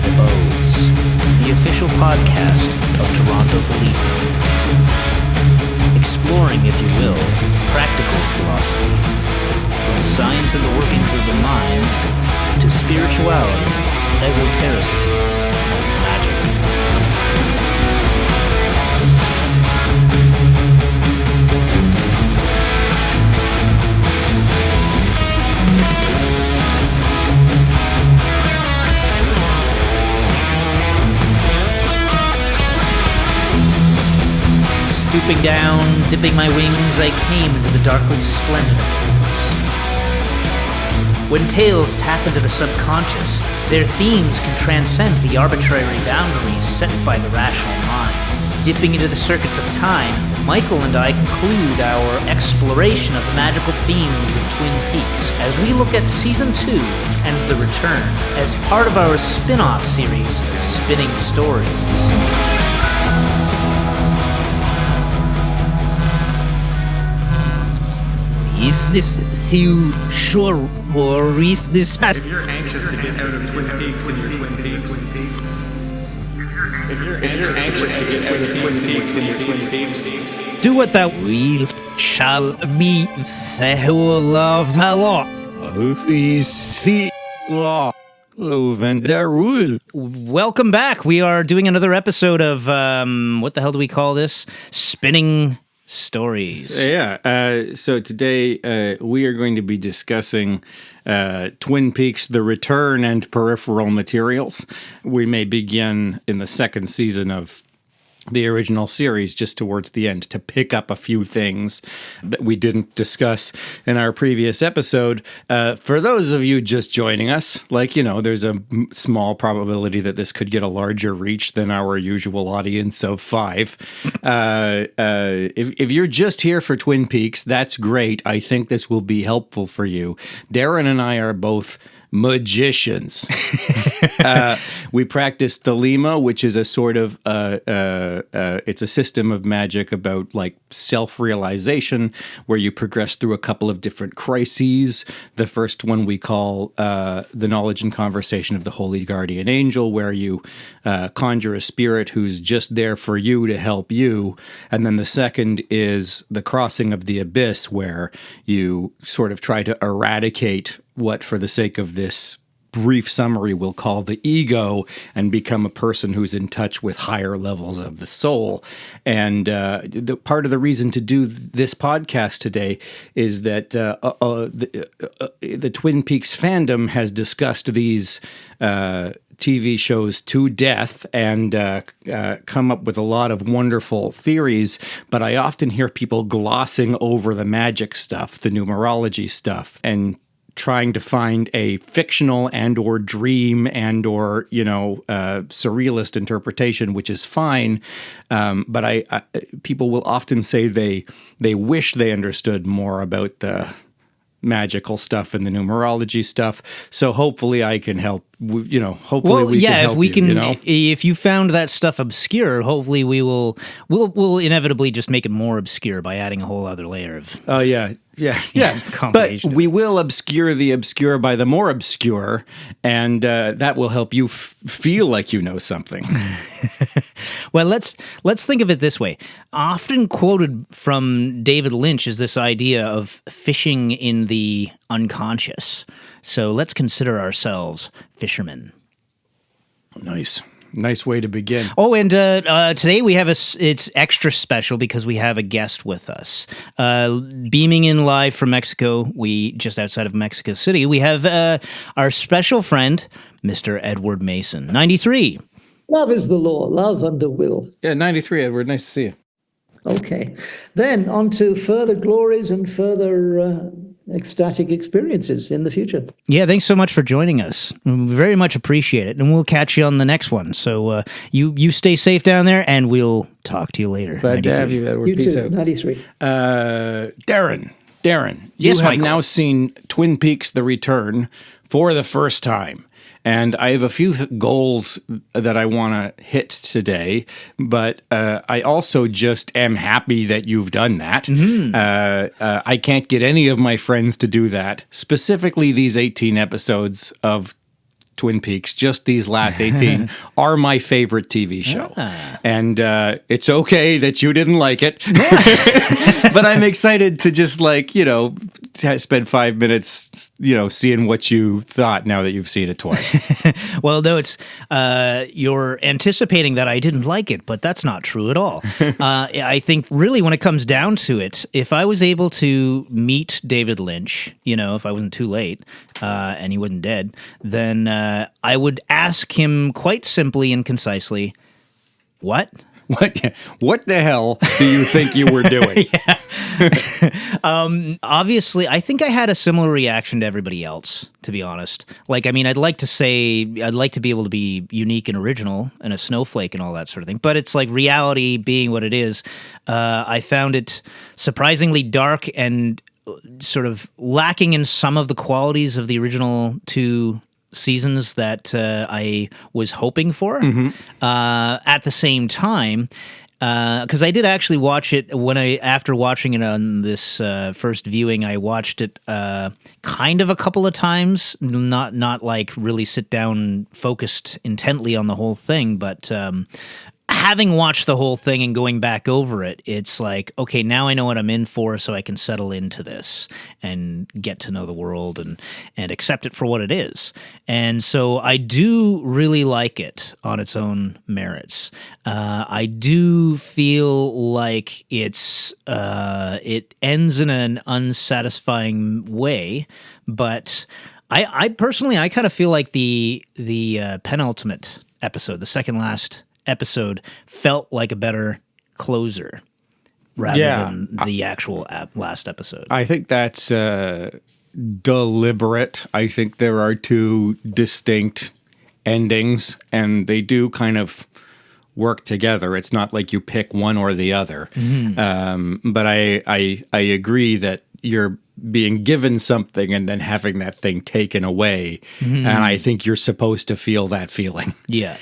Splendid Abodes, the official podcast of Toronto Thelema. Exploring, if you will, practical philosophy, from the science and the workings of the mind to spirituality, esotericism, and magic. Stooping down, dipping my wings, I came into the darkly splendid abodes. When tales tap into the subconscious, their themes can transcend the arbitrary boundaries set by the rational mind. Dipping into the circuits of time, Michael and I conclude our exploration of the magical themes of Twin Peaks as we look at Season 2 and The Return as part of our spinoff series, Spinning Stories. Is this too short or is this fast? If you're anxious to get out of Twin Peaks in your Twin Peaks, do what thou wilt shall be the whole of the law. Welcome back. We are doing another episode of, what the hell do we call this? Spinning Stories. So today we are going to be discussing Twin Peaks, The Return, and peripheral materials. We may begin in the second season of the original series just towards the end to pick up a few things that we didn't discuss in our previous episode. For those of you just joining us, there's a small probability that this could get a larger reach than our usual audience of 5. If you're just here for Twin Peaks, that's great. I think this will be helpful for you. Darren and I are both magicians. We practice Thelema, which is a sort of it's a system of magic about like self-realization, where you progress through a couple of different crises. The first one we call the knowledge and conversation of the holy guardian angel, where you conjure a spirit who's just there for you to help you. And then the second is the crossing of the abyss, where you sort of try to eradicate what, for the sake of this brief summary, we'll call the ego, and become a person who's in touch with higher levels of the soul. And the part of the reason to do this podcast today is that the Twin Peaks fandom has discussed these TV shows to death and come up with a lot of wonderful theories, but I often hear people glossing over the magic stuff, the numerology stuff, and trying to find a fictional and or dream and or surrealist interpretation, which is fine, but I people will often say they wish they understood more about the magical stuff and the numerology stuff. So hopefully I can help. Hopefully we can help if you found that stuff obscure, hopefully we'll inevitably just make it more obscure by adding a whole other layer of. Oh yeah. But we will obscure the obscure by the more obscure, and that will help you feel like you know something. Well, let's think of it this way. Often quoted from David Lynch is this idea of fishing in the unconscious. So let's consider ourselves fishermen. Nice way to begin. Oh, and today we have it's extra special because we have a guest with us. Beaming in live from Mexico, just outside of Mexico City, we have our special friend, Mr. Edward Mason, 93. Love is the law, love under will. Yeah, 93, Edward, nice to see you. Okay, then on to further glories and further ecstatic experiences in the future. Yeah, thanks so much for joining us. We very much appreciate it, and we'll catch you on the next one. So you stay safe down there, and we'll talk to you later. Glad to have you, Edward. You Peace too, out. 93. Darren, yes, you have Michael. now seen Twin Peaks: The Return for the first time. And I have a few goals that I want to hit today, but I also just am happy that you've done that. Mm-hmm. I can't get any of my friends to do that, specifically these 18 episodes of Twin Peaks, just these last 18, are my favorite TV show. And it's okay that you didn't like it. But I'm excited to just spend 5 minutes, seeing what you thought now that you've seen it twice. Well, no, it's you're anticipating that I didn't like it, but that's not true at all. I think really when it comes down to it, if I was able to meet David Lynch, if I wasn't too late and he wasn't dead, then I would ask him quite simply and concisely, what? What the hell do you think you were doing? Obviously, I think I had a similar reaction to everybody else, to be honest. I'd like to be able to be unique and original and a snowflake and all that sort of thing. But it's like reality being what it is. I found it surprisingly dark and sort of lacking in some of the qualities of the original two seasons that I was hoping for. At the same time, because I did actually watch it after watching it on this first viewing, I watched it kind of a couple of times, not like really sit down focused intently on the whole thing, but having watched the whole thing and going back over it, it's like, okay, now I know what I'm in for, so I can settle into this and get to know the world and accept it for what it is. And so I do really like it on its own merits. I do feel like it ends in an unsatisfying way, but I personally, I kind of feel like the penultimate episode, the second last episode, felt like a better closer rather than the actual last episode. I think that's deliberate. I think there are two distinct endings, and they do kind of work together. It's not like you pick one or the other. But I agree that you're being given something and then having that thing taken away. And I think you're supposed to feel that feeling. Yeah.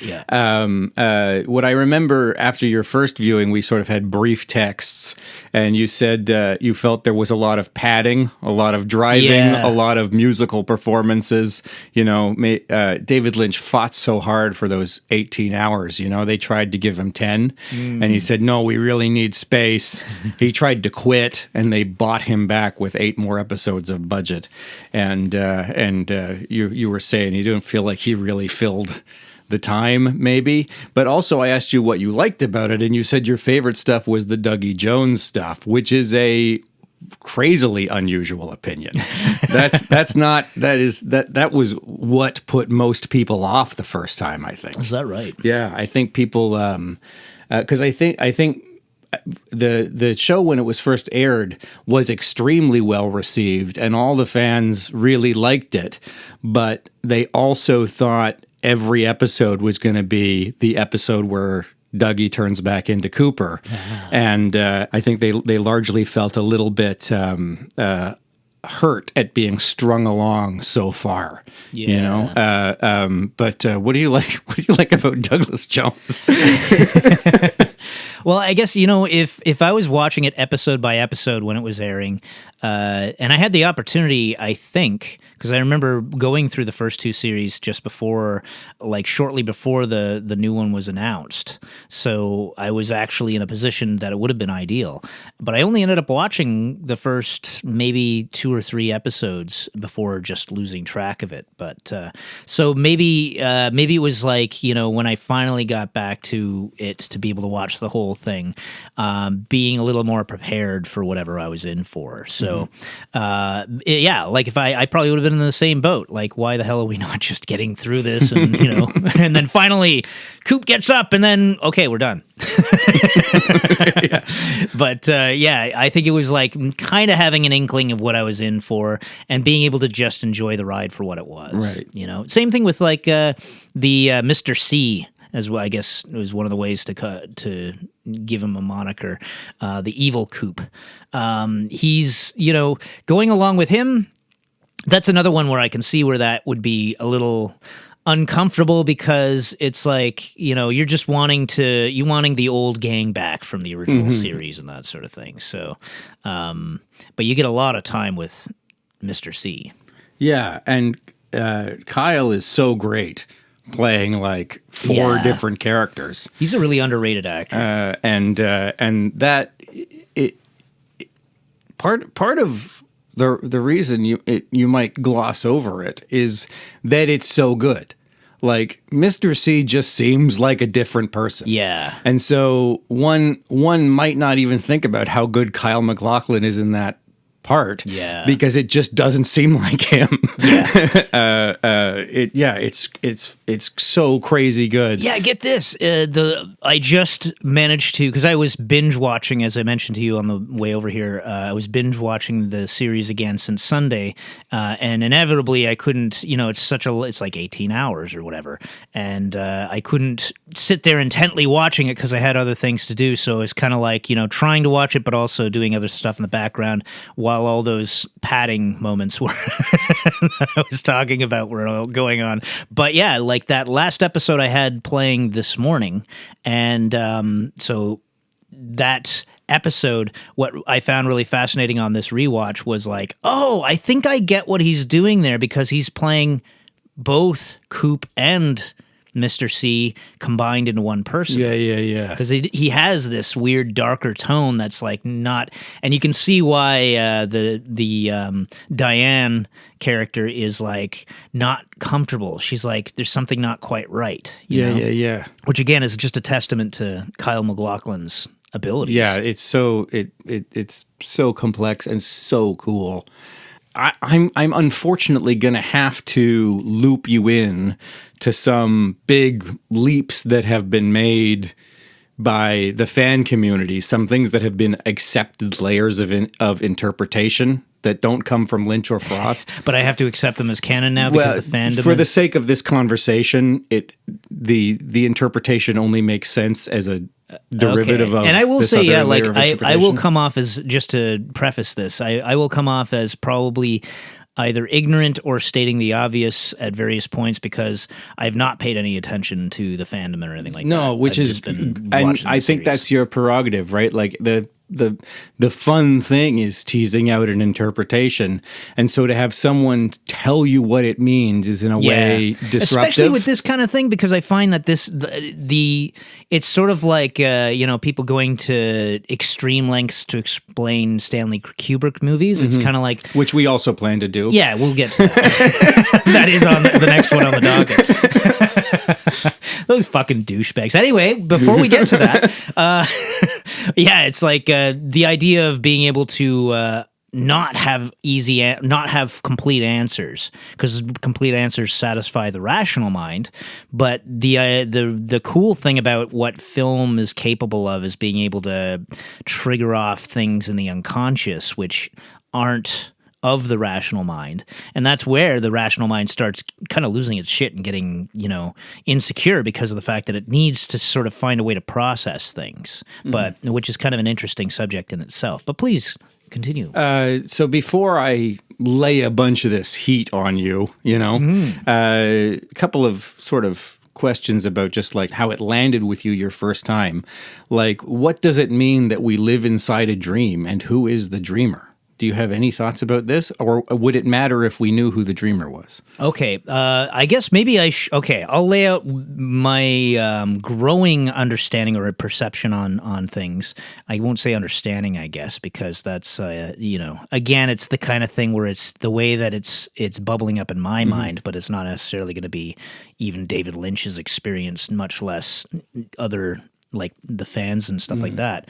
What I remember after your first viewing, we sort of had brief texts, and you said you felt there was a lot of padding, a lot of driving, a lot of musical performances. David Lynch fought so hard for those 18 hours. They tried to give him 10, and he said, no, we really need space. He tried to quit, and they bought him back with 8 more episodes of budget. And you were saying you didn't feel like he really filled the time, maybe. But also I asked you what you liked about it, and you said your favorite stuff was the Dougie Jones stuff, which is a crazily unusual opinion. That was what put most people off the first time, I think. Is that right? Yeah, I think people, because I think the show when it was first aired was extremely well received, and all the fans really liked it, but they also thought every episode was going to be the episode where Dougie turns back into Cooper. And I think they largely felt a little bit hurt at being strung along so far. But what do you like about Douglas Jones? Well, I guess, if I was watching it episode by episode when it was airing, and I had the opportunity, I think, because I remember going through the first 2 series just before, shortly before the new one was announced. So I was actually in a position that it would have been ideal. But I only ended up watching the first maybe 2 or 3 episodes before just losing track of it. But so maybe it was when I finally got back to it to be able to watch the whole thing, being a little more prepared for whatever I was in for. So, if I probably would have been in the same boat. Like, why the hell are we not just getting through this? And, and then finally Coop gets up and then, okay, we're done. But, I think it was kind of having an inkling of what I was in for and being able to just enjoy the ride for what it was. Right. Same thing with the Mr. C, as well, I guess it was one of the ways to give him a moniker, the evil Coop. He's, going along with him, that's another one where I can see where that would be a little uncomfortable, because it's you're just wanting the old gang back from the original series and that sort of thing. So, but you get a lot of time with Mr. C. Yeah, and Kyle is so great playing like four Yeah. different characters. He's a really underrated actor. And that part of the reason you might gloss over it is that it's so good. Like Mr. C just seems like a different person. Yeah. And so one might not even think about how good Kyle MacLachlan is in that part. Yeah. Because it just doesn't seem like him. Yeah. It's so crazy good. Yeah, get this. I just managed to, because I was binge watching, as I mentioned to you on the way over here. I was binge watching the series again since Sunday, and inevitably I couldn't. It's like 18 hours or whatever, and I couldn't sit there intently watching it because I had other things to do. So it's kind of like trying to watch it, but also doing other stuff in the background while all those padding moments were that I was talking about were all going on. But yeah, like that last episode I had playing this morning, and so that episode, what I found really fascinating on this rewatch was like, oh, I think I get what he's doing there, because he's playing both Coop and Mr. C combined into one person. Yeah. Because he has this weird darker tone that's like not, and you can see why the Diane character is like not comfortable. She's like, there's something not quite right. You know? Yeah. Which again is just a testament to Kyle MacLachlan's abilities. Yeah, it's so complex and so cool. I'm unfortunately going to have to loop you in to some big leaps that have been made by the fan community, some things that have been accepted layers of interpretation that don't come from Lynch or Frost. But I have to accept them as canon now because the fandom for the sake of this conversation, the interpretation only makes sense as a derivative of. And I will this say, other layer of I will interpretation. come off as, just to preface this, I will come off as probably either ignorant or stating the obvious at various points, because I've not paid any attention to the fandom or anything like that. No, which I've is, just been and watching the I think series. that's your prerogative, right? Like the fun thing is teasing out an interpretation, and so to have someone tell you what it means is in a way disruptive. Especially with this kind of thing, because I find that it's sort of like people going to extreme lengths to explain Stanley Kubrick movies. It's kind of like, which we also plan to do. yeah, we'll get to that. That is on the next one on the docket. Those fucking douchebags. Anyway, before we get to that, it's like the idea of being able to not have complete answers, because complete answers satisfy the rational mind. But the cool thing about what film is capable of is being able to trigger off things in the unconscious which aren't of the rational mind. And that's where the rational mind starts kind of losing its shit and getting, insecure, because of the fact that it needs to sort of find a way to process things, but which is kind of an interesting subject in itself. But please continue. So before I lay a bunch of this heat on you, a couple of sort of questions about just like how it landed with you your first time. Like, what does it mean that we live inside a dream, and who is the dreamer? Do you have any thoughts about this, or would it matter if we knew who the dreamer was? Okay, I guess maybe I'll lay out my growing understanding or perception on things. I won't say understanding, I guess, because that's again, it's the kind of thing where it's the way that it's bubbling up in my mind, but it's not necessarily going to be even David Lynch's experience, much less other, like the fans and stuff like that.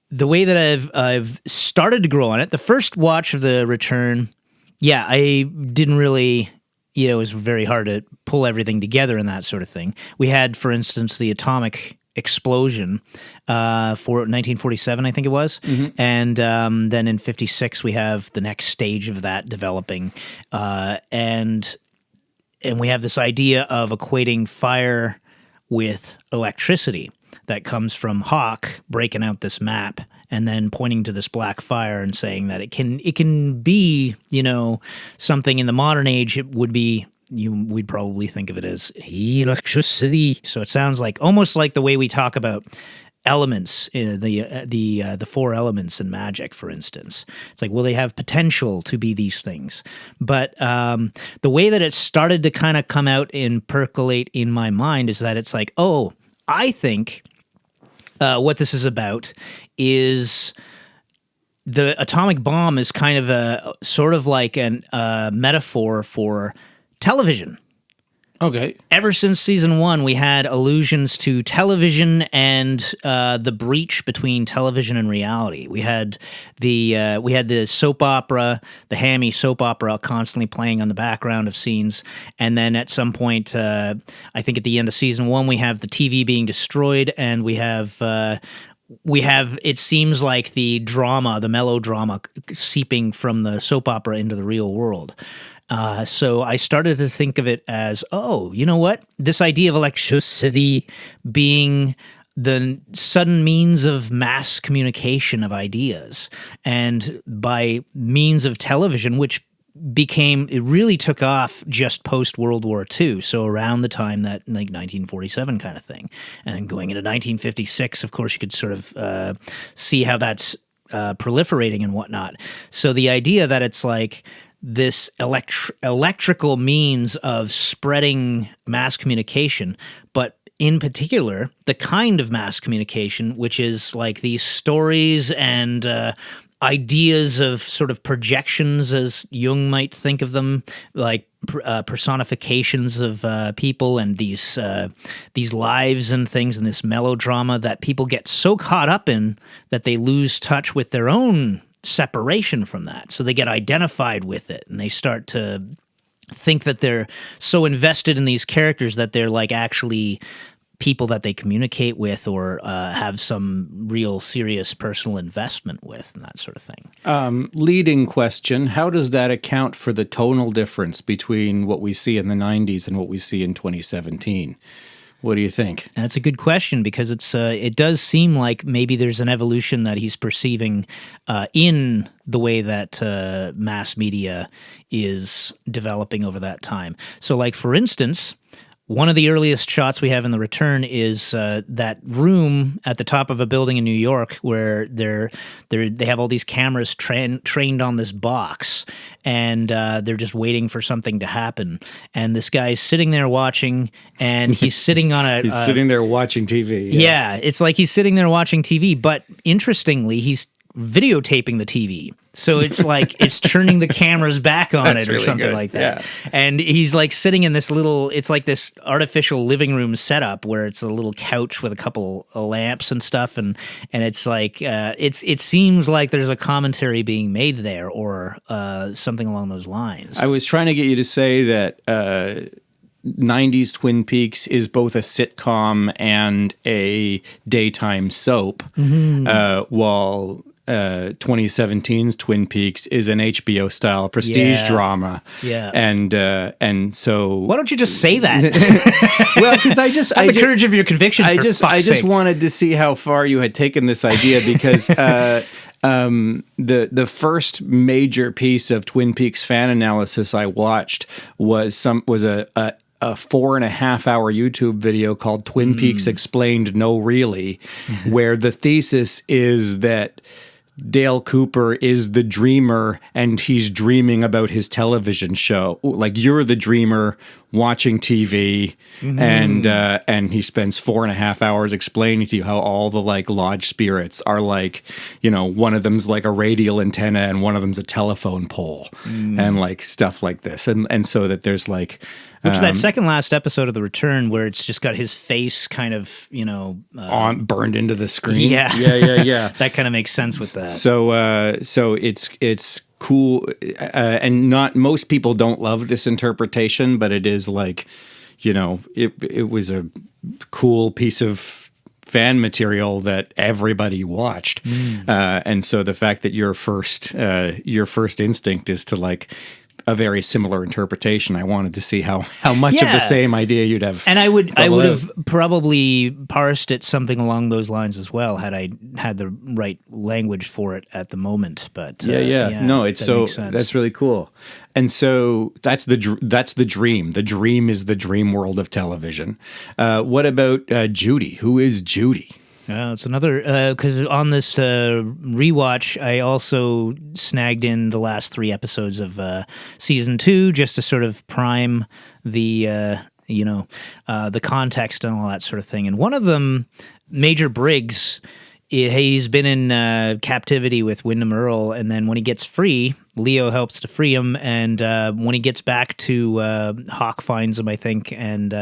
The way that I've started to grow on it, the first watch of The Return, I didn't really, it was very hard to pull everything together and that sort of thing. We had, for instance, the atomic explosion for 1947, I think it was. And then in 56, we have the next stage of that developing. And we have this idea of equating fire with electricity that comes from Hawk breaking out this map and then pointing to this black fire and saying that it can be, something in the modern age. It would be, we'd probably think of it as electricity. So it sounds like almost like the way we talk about elements in the four elements in Magick, for instance. It's like, well, they have potential to be these things, but the way that it started to kind of come out and percolate in my mind is that it's like, oh, I think what this is about is the atomic bomb is kind of a sort of like a metaphor for television. Okay. Ever since season 1, we had allusions to television and the breach between television and reality. We had the soap opera, the hammy soap opera, constantly playing on the background of scenes, and then at some point, I think at the end of season 1, we have the TV being destroyed, and we have. It seems like the melodrama seeping from the soap opera into the real world. So I started to think of it as, oh, you know what? This idea of electricity being the sudden means of mass communication of ideas, and by means of television, which it really took off just post World War II. So around the time that, like, 1947 kind of thing, and going into 1956, of course, you could sort of see how that's proliferating and whatnot. So the idea that it's like this electrical means of spreading mass communication, but in particular, the kind of mass communication, which is like these stories and ideas of sort of projections, as Jung might think of them, like personifications of people and these lives and things, and this melodrama that people get so caught up in that they lose touch with their own separation from that. So they get identified with it, and they start to think that they're so invested in these characters that they're like actually people that they communicate with or have some real serious personal investment with, and that sort of thing. Leading question, how does that account for the tonal difference between what we see in the 90s and what we see in 2017? What do you think? That's a good question, because it does seem like maybe there's an evolution that he's perceiving in the way that mass media is developing over that time. So, like, for instance, one of the earliest shots we have in the return is that room at the top of a building in New York where they have all these cameras trained on this box, and they're just waiting for something to happen. And this guy's sitting there watching, and he's sitting on a... He's sitting there watching TV. Yeah, it's like he's sitting there watching TV, but interestingly, he's videotaping the TV. So it's like it's turning the cameras back on it or really something good. Like that. Yeah. And he's like sitting in this it's like this artificial living room setup where it's a little couch with a couple of lamps and stuff. And it's like, it seems like there's a commentary being made there or something along those lines. I was trying to get you to say that 90s Twin Peaks is both a sitcom and a daytime soap, while 2017's Twin Peaks is an HBO style prestige drama. Yeah. And so why don't you just say that? Well, because I just the courage of your convictions. I just wanted to see how far you had taken this idea, because the first major piece of Twin Peaks fan analysis I watched was a 4.5-hour YouTube video called Twin Peaks Explained No Really, where the thesis is that Dale Cooper is the dreamer and he's dreaming about his television show. Like, you're the dreamer watching TV, and he spends 4.5 hours explaining to you how all the like lodge spirits are like, you know, one of them's like a radial antenna and one of them's a telephone pole, and like stuff like this, and so that there's like. Which that second last episode of The Return, where it's just got his face kind of, you know, burned into the screen. Yeah. That kind of makes sense with that. So it's cool, and not most people don't love this interpretation, but it is like, you know, it was a cool piece of fan material that everybody watched, and so the fact that your first instinct is to like a very similar interpretation. I wanted to see how much of the same idea you'd have. And I would have probably parsed it something along those lines as well had I had the right language for it at the moment. But no, it's so that's really cool. And so that's the dream. The dream is the dream world of television. What about Judy? Who is Judy? It's another, because on this rewatch, I also snagged in the last 3 episodes of season 2 just to sort of prime the, the context and all that sort of thing. And one of them, Major Briggs, he's been in captivity with Wyndham Earl, and then when he gets free, Leo helps to free him, and when he gets back to Hawk finds him, I think, and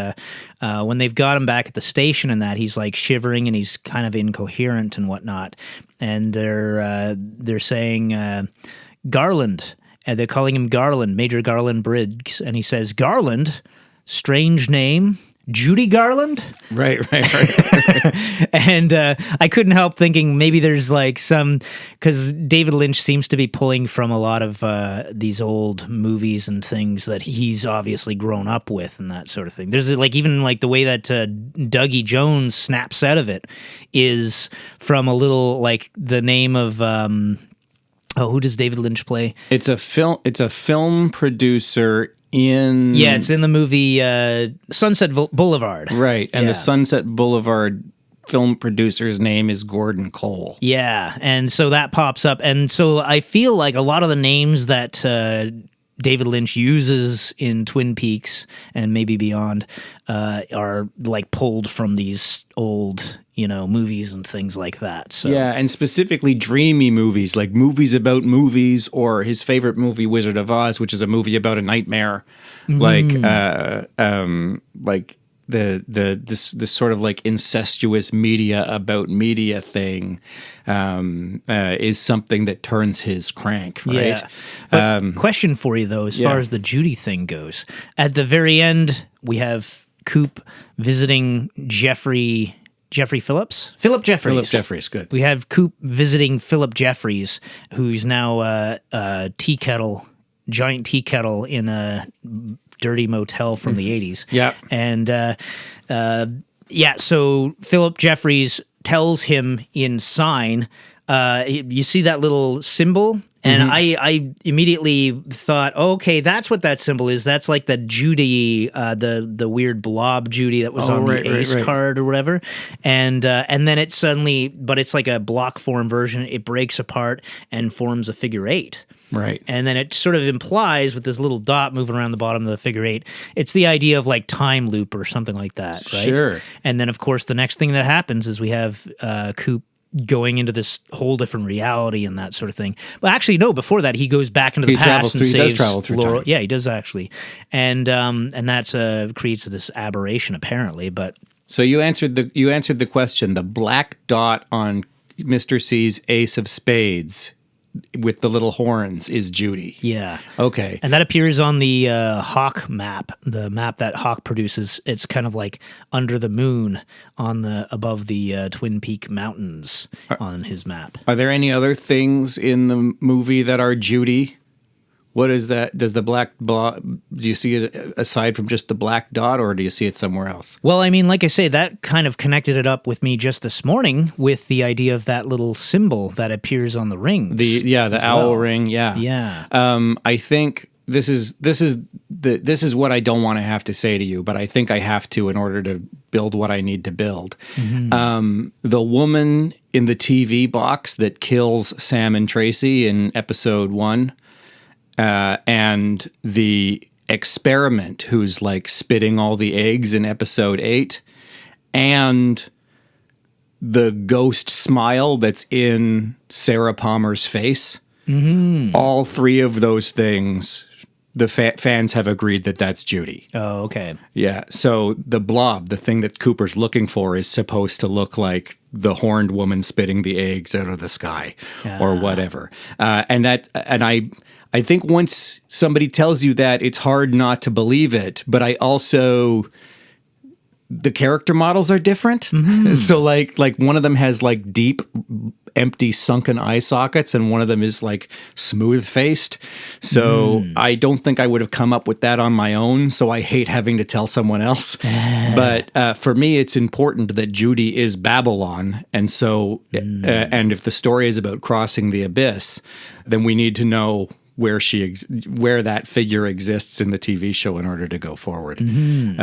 when they've got him back at the station and that, he's like shivering and he's kind of incoherent and whatnot, and they're saying Garland, and they're calling him Garland, Major Garland Briggs, and he says, Garland, strange name, Judy Garland? Right. And I couldn't help thinking maybe there's like some, because David Lynch seems to be pulling from a lot of these old movies and things that he's obviously grown up with and that sort of thing. There's like even like the way that Dougie Jones snaps out of it is from a little like the name of who does David Lynch play? It's a film producer in... Yeah, it's in the movie Sunset Boulevard. Right, and the Sunset Boulevard film producer's name is Gordon Cole. Yeah, and so that pops up. And so I feel like a lot of the names that David Lynch uses in Twin Peaks and maybe beyond are like pulled from these old, movies and things like that. So yeah, and specifically dreamy movies, like movies about movies, or his favorite movie, Wizard of Oz, which is a movie about a nightmare, like this sort of like incestuous media about media thing is something that turns his crank, right? Yeah. But question for you though, as far as the Judy thing goes, at the very end we have Coop visiting Philip Jeffries, good. We have Coop visiting Philip Jeffries, who's now a giant tea kettle in a dirty motel from the 80s. Yeah. And so Philip Jeffries tells him in sign, you see that little symbol? And I immediately thought, okay, that's what that symbol is. That's like the Judy, the weird blob Judy that was on the Ace card or whatever. And then it suddenly, but it's like a block form version. It breaks apart and forms a figure 8. Right. And then it sort of implies with this little dot moving around the bottom of the figure 8, it's the idea of like time loop or something like that, right? Sure. And then, of course, the next thing that happens is we have Coop going into this whole different reality and that sort of thing. Well, actually, no, before that, he goes back into the past and saves he does travel through Laurel. time. Yeah, he does actually. And that's creates this aberration, apparently, but... So you answered the question. The black dot on Mr. C's Ace of Spades with the little horns is Judy. Yeah. Okay. And that appears on the Hawk map, the map that Hawk produces. It's kind of like under the moon above the Twin Peak mountains on his map. Are there any other things in the movie that are Judy? What is that? Does the black do you see it aside from just the black dot, or do you see it somewhere else? Well, I mean, like I say, that kind of connected it up with me just this morning with the idea of that little symbol that appears on the rings. The owl ring. Yeah. Yeah. I think this is what I don't want to have to say to you, but I think I have to in order to build what I need to build. Mm-hmm. The woman in the TV box that kills Sam and Tracy in episode 1. And the experiment who's like spitting all the eggs in episode 8, and the ghost smile that's in Sarah Palmer's face. Mm-hmm. All 3 of those things, the fans have agreed that that's Judy. Oh, okay. Yeah. So the blob, the thing that Cooper's looking for, is supposed to look like the horned woman spitting the eggs out of the sky or whatever. I think once somebody tells you that, it's hard not to believe it. But I also, the character models are different. Mm-hmm. So like one of them has like deep, empty, sunken eye sockets, and one of them is like smooth faced. So I don't think I would have come up with that on my own. So I hate having to tell someone else. But for me, it's important that Judy is Babylon. And so, and if the story is about crossing the abyss, then we need to know where where that figure exists in the TV show in order to go forward. Do you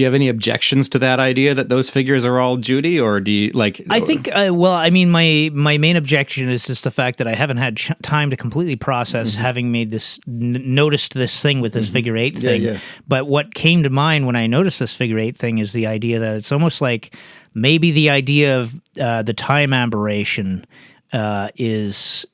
have any objections to that idea that those figures are all Judy, or do you like? I think. Well, I mean, my main objection is just the fact that I haven't had time to completely process having made this noticed this thing with this figure eight thing. Yeah. But what came to mind when I noticed this figure eight thing is the idea that it's almost like maybe the idea of the time aberration is.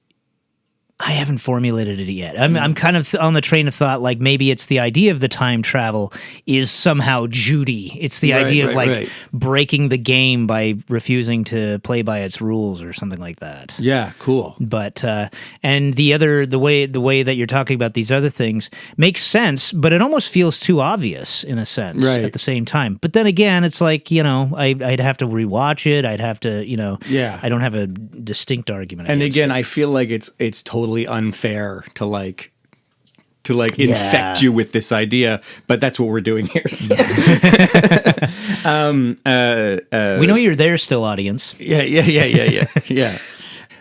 I haven't formulated it yet. I'm kind of on the train of thought, like maybe it's the idea of the time travel is somehow Judy. It's the idea of breaking the game by refusing to play by its rules or something like that. Yeah, cool. But and the way that you're talking about these other things makes sense, but it almost feels too obvious in a sense at the same time. But then again, it's like, I'd have to rewatch it. I'd have to, I don't have a distinct argument. And again, I feel like it's totally unfair to infect you with this idea, but that's what we're doing here. So. We know you're there still, audience. Yeah.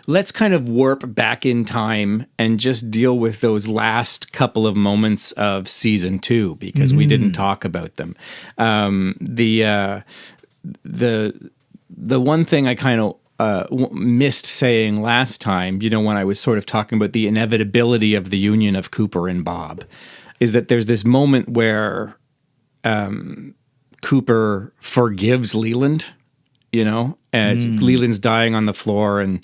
Let's kind of warp back in time and just deal with those last couple of moments of season 2 because we didn't talk about them. The one thing I kind of missed saying last time, when I was sort of talking about the inevitability of the union of Cooper and Bob, is that there's this moment where Cooper forgives Leland, and Leland's dying on the floor, and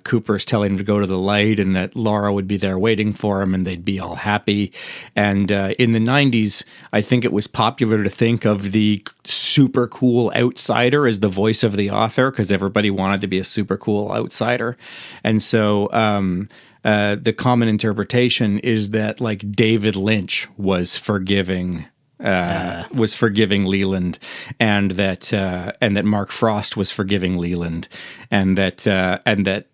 Cooper's telling him to go to the light and that Laura would be there waiting for him and they'd be all happy. And in the 90s, I think it was popular to think of the super cool outsider as the voice of the author because everybody wanted to be a super cool outsider. And so the common interpretation is that like David Lynch was forgiving Leland, and that Mark Frost was forgiving Leland, and that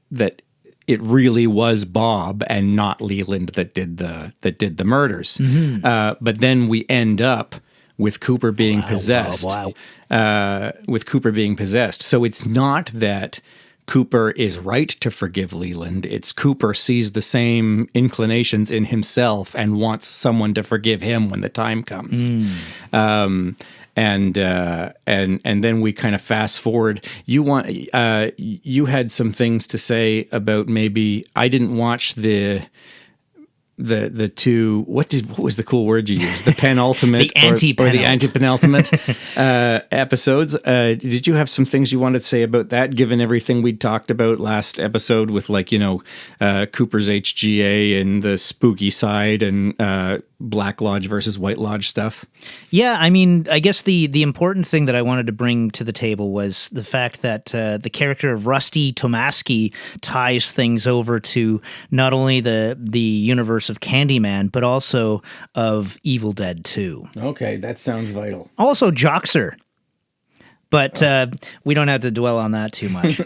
it really was Bob and not Leland that did the murders. But then we end up with Cooper being possessed. With Cooper being possessed. So it's not that Cooper is right to forgive Leland. It's Cooper sees the same inclinations in himself and wants someone to forgive him when the time comes. And then we kind of fast forward. You had some things to say about maybe I didn't watch the two, what was the cool word you used? The penultimate the or the anti-penultimate episodes. Did you have some things you wanted to say about that, given everything we talked about last episode with Cooper's HGA and the spooky side and Black Lodge versus White Lodge stuff? Yeah, I mean, I guess the important thing that I wanted to bring to the table was the fact that the character of Rusty Tomasky ties things over to not only the universe of Candyman, but also of Evil Dead 2. Okay, that sounds vital. Also Joxer. But we don't have to dwell on that too much.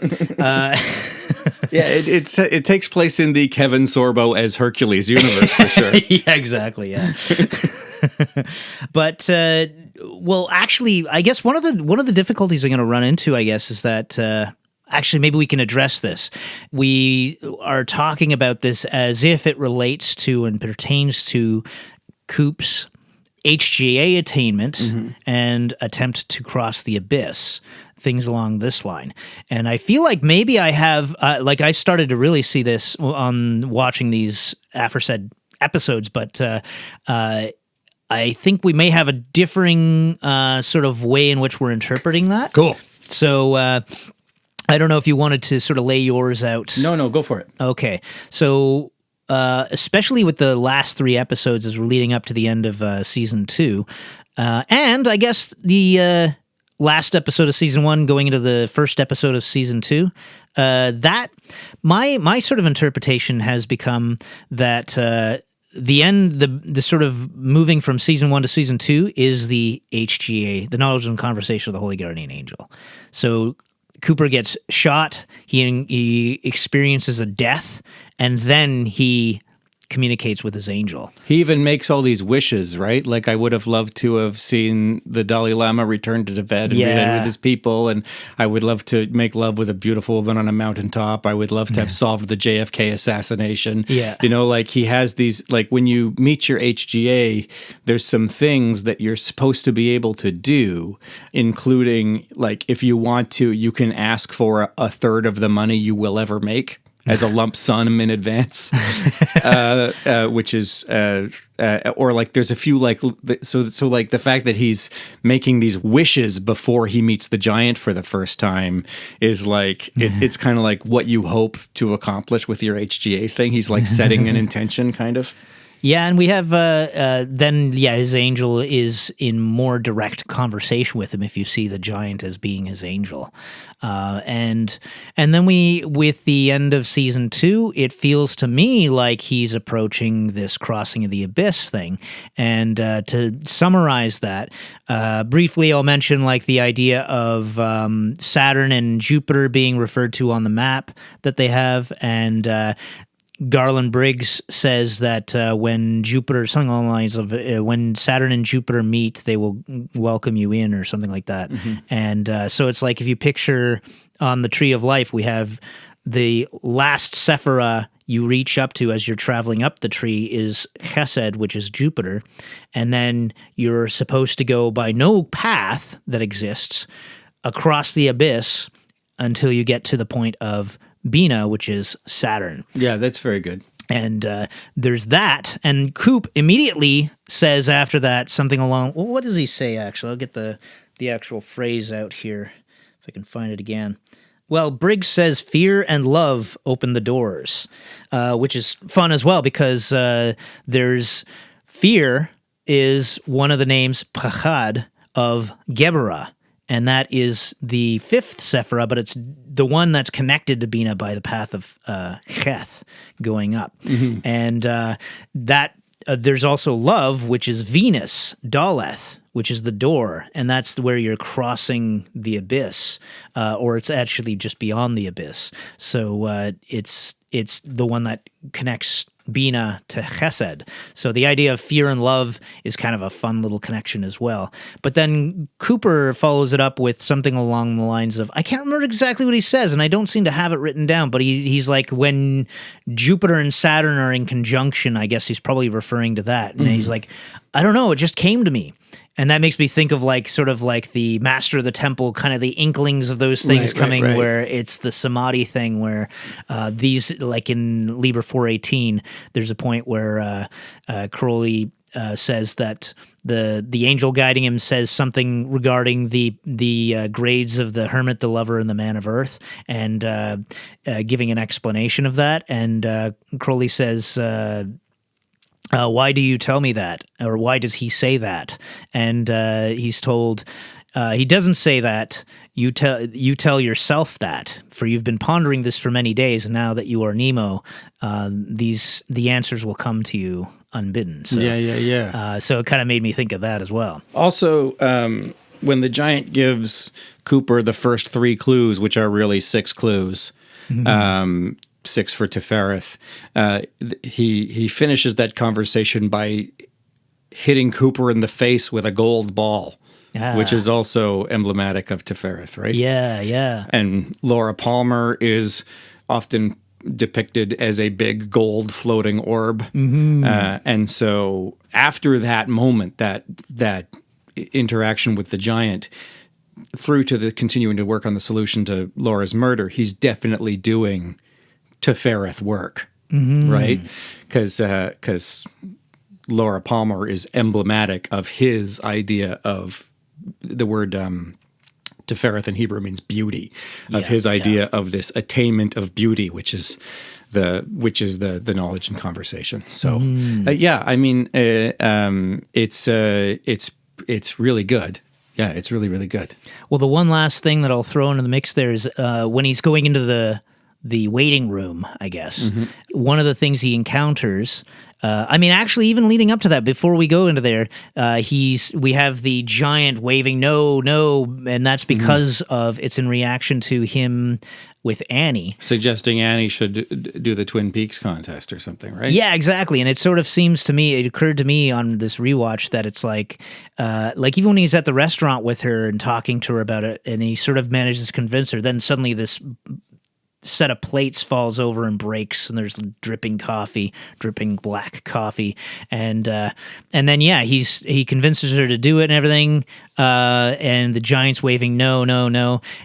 Yeah, it takes place in the Kevin Sorbo as Hercules universe for sure. Yeah, exactly. Yeah. But well, actually, I guess one of the difficulties I'm going to run into, I guess, is that actually maybe we can address this. We are talking about this as if it relates to and pertains to Coop's HGA attainment and attempt to cross the abyss, things along this line. And I feel like maybe I have, I started to really see this on watching these aforesaid episodes, but I think we may have a differing sort of way in which we're interpreting that. Cool. So I don't know if you wanted to sort of lay yours out. No, go for it. Okay. So especially with the last 3 episodes as we're leading up to the end of season 2. And I guess the last episode of season 1 going into the first episode of season 2, that my sort of interpretation has become that the end, the sort of moving from season 1 to season 2 is the HGA, the knowledge and conversation of the Holy Guardian Angel. So Cooper gets shot, he experiences a death, and then he communicates with his angel. He even makes all these wishes, right? Like, I would have loved to have seen the Dalai Lama return to Tibet and reunite with his people, and I would love to make love with a beautiful woman on a mountaintop. I would love to have solved the JFK assassination. Yeah. You know, like, he has these, like, when you meet your HGA, there's some things that you're supposed to be able to do, including, like, if you want to, you can ask for a third of the money you will ever make as a lump sum in advance, which is, or like there's a few like, so like the fact that he's making these wishes before he meets the giant for the first time is like, it's kind of like what you hope to accomplish with your HGA thing. He's like setting an intention kind of. Yeah, and we have his angel is in more direct conversation with him if you see the giant as being his angel. And then with the end of season 2, it feels to me like he's approaching this crossing of the abyss thing. And to summarize that, briefly I'll mention like the idea of Saturn and Jupiter being referred to on the map that they have, and Garland Briggs says that when Jupiter, something along the lines of when Saturn and Jupiter meet, they will welcome you in, or something like that. Mm-hmm. And so it's like if you picture on the Tree of Life, we have the last Sephira you reach up to as you're traveling up the tree is Chesed, which is Jupiter, and then you're supposed to go by no path that exists across the abyss until you get to the point of Bina, which is Saturn. Yeah, that's very good. And there's that. And Coop immediately says after that something along... Well, what does he say, actually? I'll get the actual phrase out here, if I can find it again. Well, Briggs says fear and love open the doors, which is fun as well, because there's... Fear is one of the names, Pachad, of Geburah. And that is the 5th Sephira, but it's the one that's connected to Bina by the path of Cheth going up. Mm-hmm. And there's also love, which is Venus, Daleth, which is the door, and that's where you're crossing the abyss, or it's actually just beyond the abyss. So it's the one that connects Bina to Chesed. So the idea of fear and love is kind of a fun little connection as well. But then Cooper follows it up with something along the lines of, I can't remember exactly what he says, and I don't seem to have it written down, but he's like, when Jupiter and Saturn are in conjunction, I guess he's probably referring to that. And he's like, I don't know, it just came to me. And that makes me think of like sort of like the Master of the Temple, kind of the inklings of those things coming, where it's the Samadhi thing, where these, like in Liber 418, there's a point where Crowley says that the angel guiding him says something regarding the grades of the hermit, the lover, and the man of earth, and giving an explanation of that. And Crowley says, why do you tell me that? Or why does he say that? And he's told, he doesn't say that. You tell yourself that, for you've been pondering this for many days, and now that you are Nemo, the answers will come to you unbidden. So, yeah. So it kind of made me think of that as well. Also, when the giant gives Cooper the first 3 clues, which are really 6 clues, 6 for Tefereth, he finishes that conversation by hitting Cooper in the face with a gold ball, which is also emblematic of Tefereth, right? Yeah. And Laura Palmer is often depicted as a big gold floating orb. Mm-hmm. And so after that moment, that interaction with the giant, through to the continuing to work on the solution to Laura's murder, he's definitely doing Tefereth work, right? Because Laura Palmer is emblematic of his idea of the word Tefereth in Hebrew means beauty, of his idea of this attainment of beauty, which is the knowledge and conversation. So I mean, it's really good. Yeah, it's really, really good. Well, the one last thing that I'll throw into the mix there is when he's going into the waiting room, I guess. Mm-hmm. One of the things he encounters I mean, actually, even leading up to that, before we go into there, we have the giant waving no, and that's because of it's in reaction to him with Annie. Suggesting Annie should do the Twin Peaks contest or something, right? Yeah, exactly. And it sort of seems to me, it occurred to me on this rewatch that it's like even when he's at the restaurant with her and talking to her about it, and he sort of manages to convince her, then suddenly this set of plates falls over and breaks, and there's dripping black coffee, and then he convinces her to do it and everything, and the giant's waving no,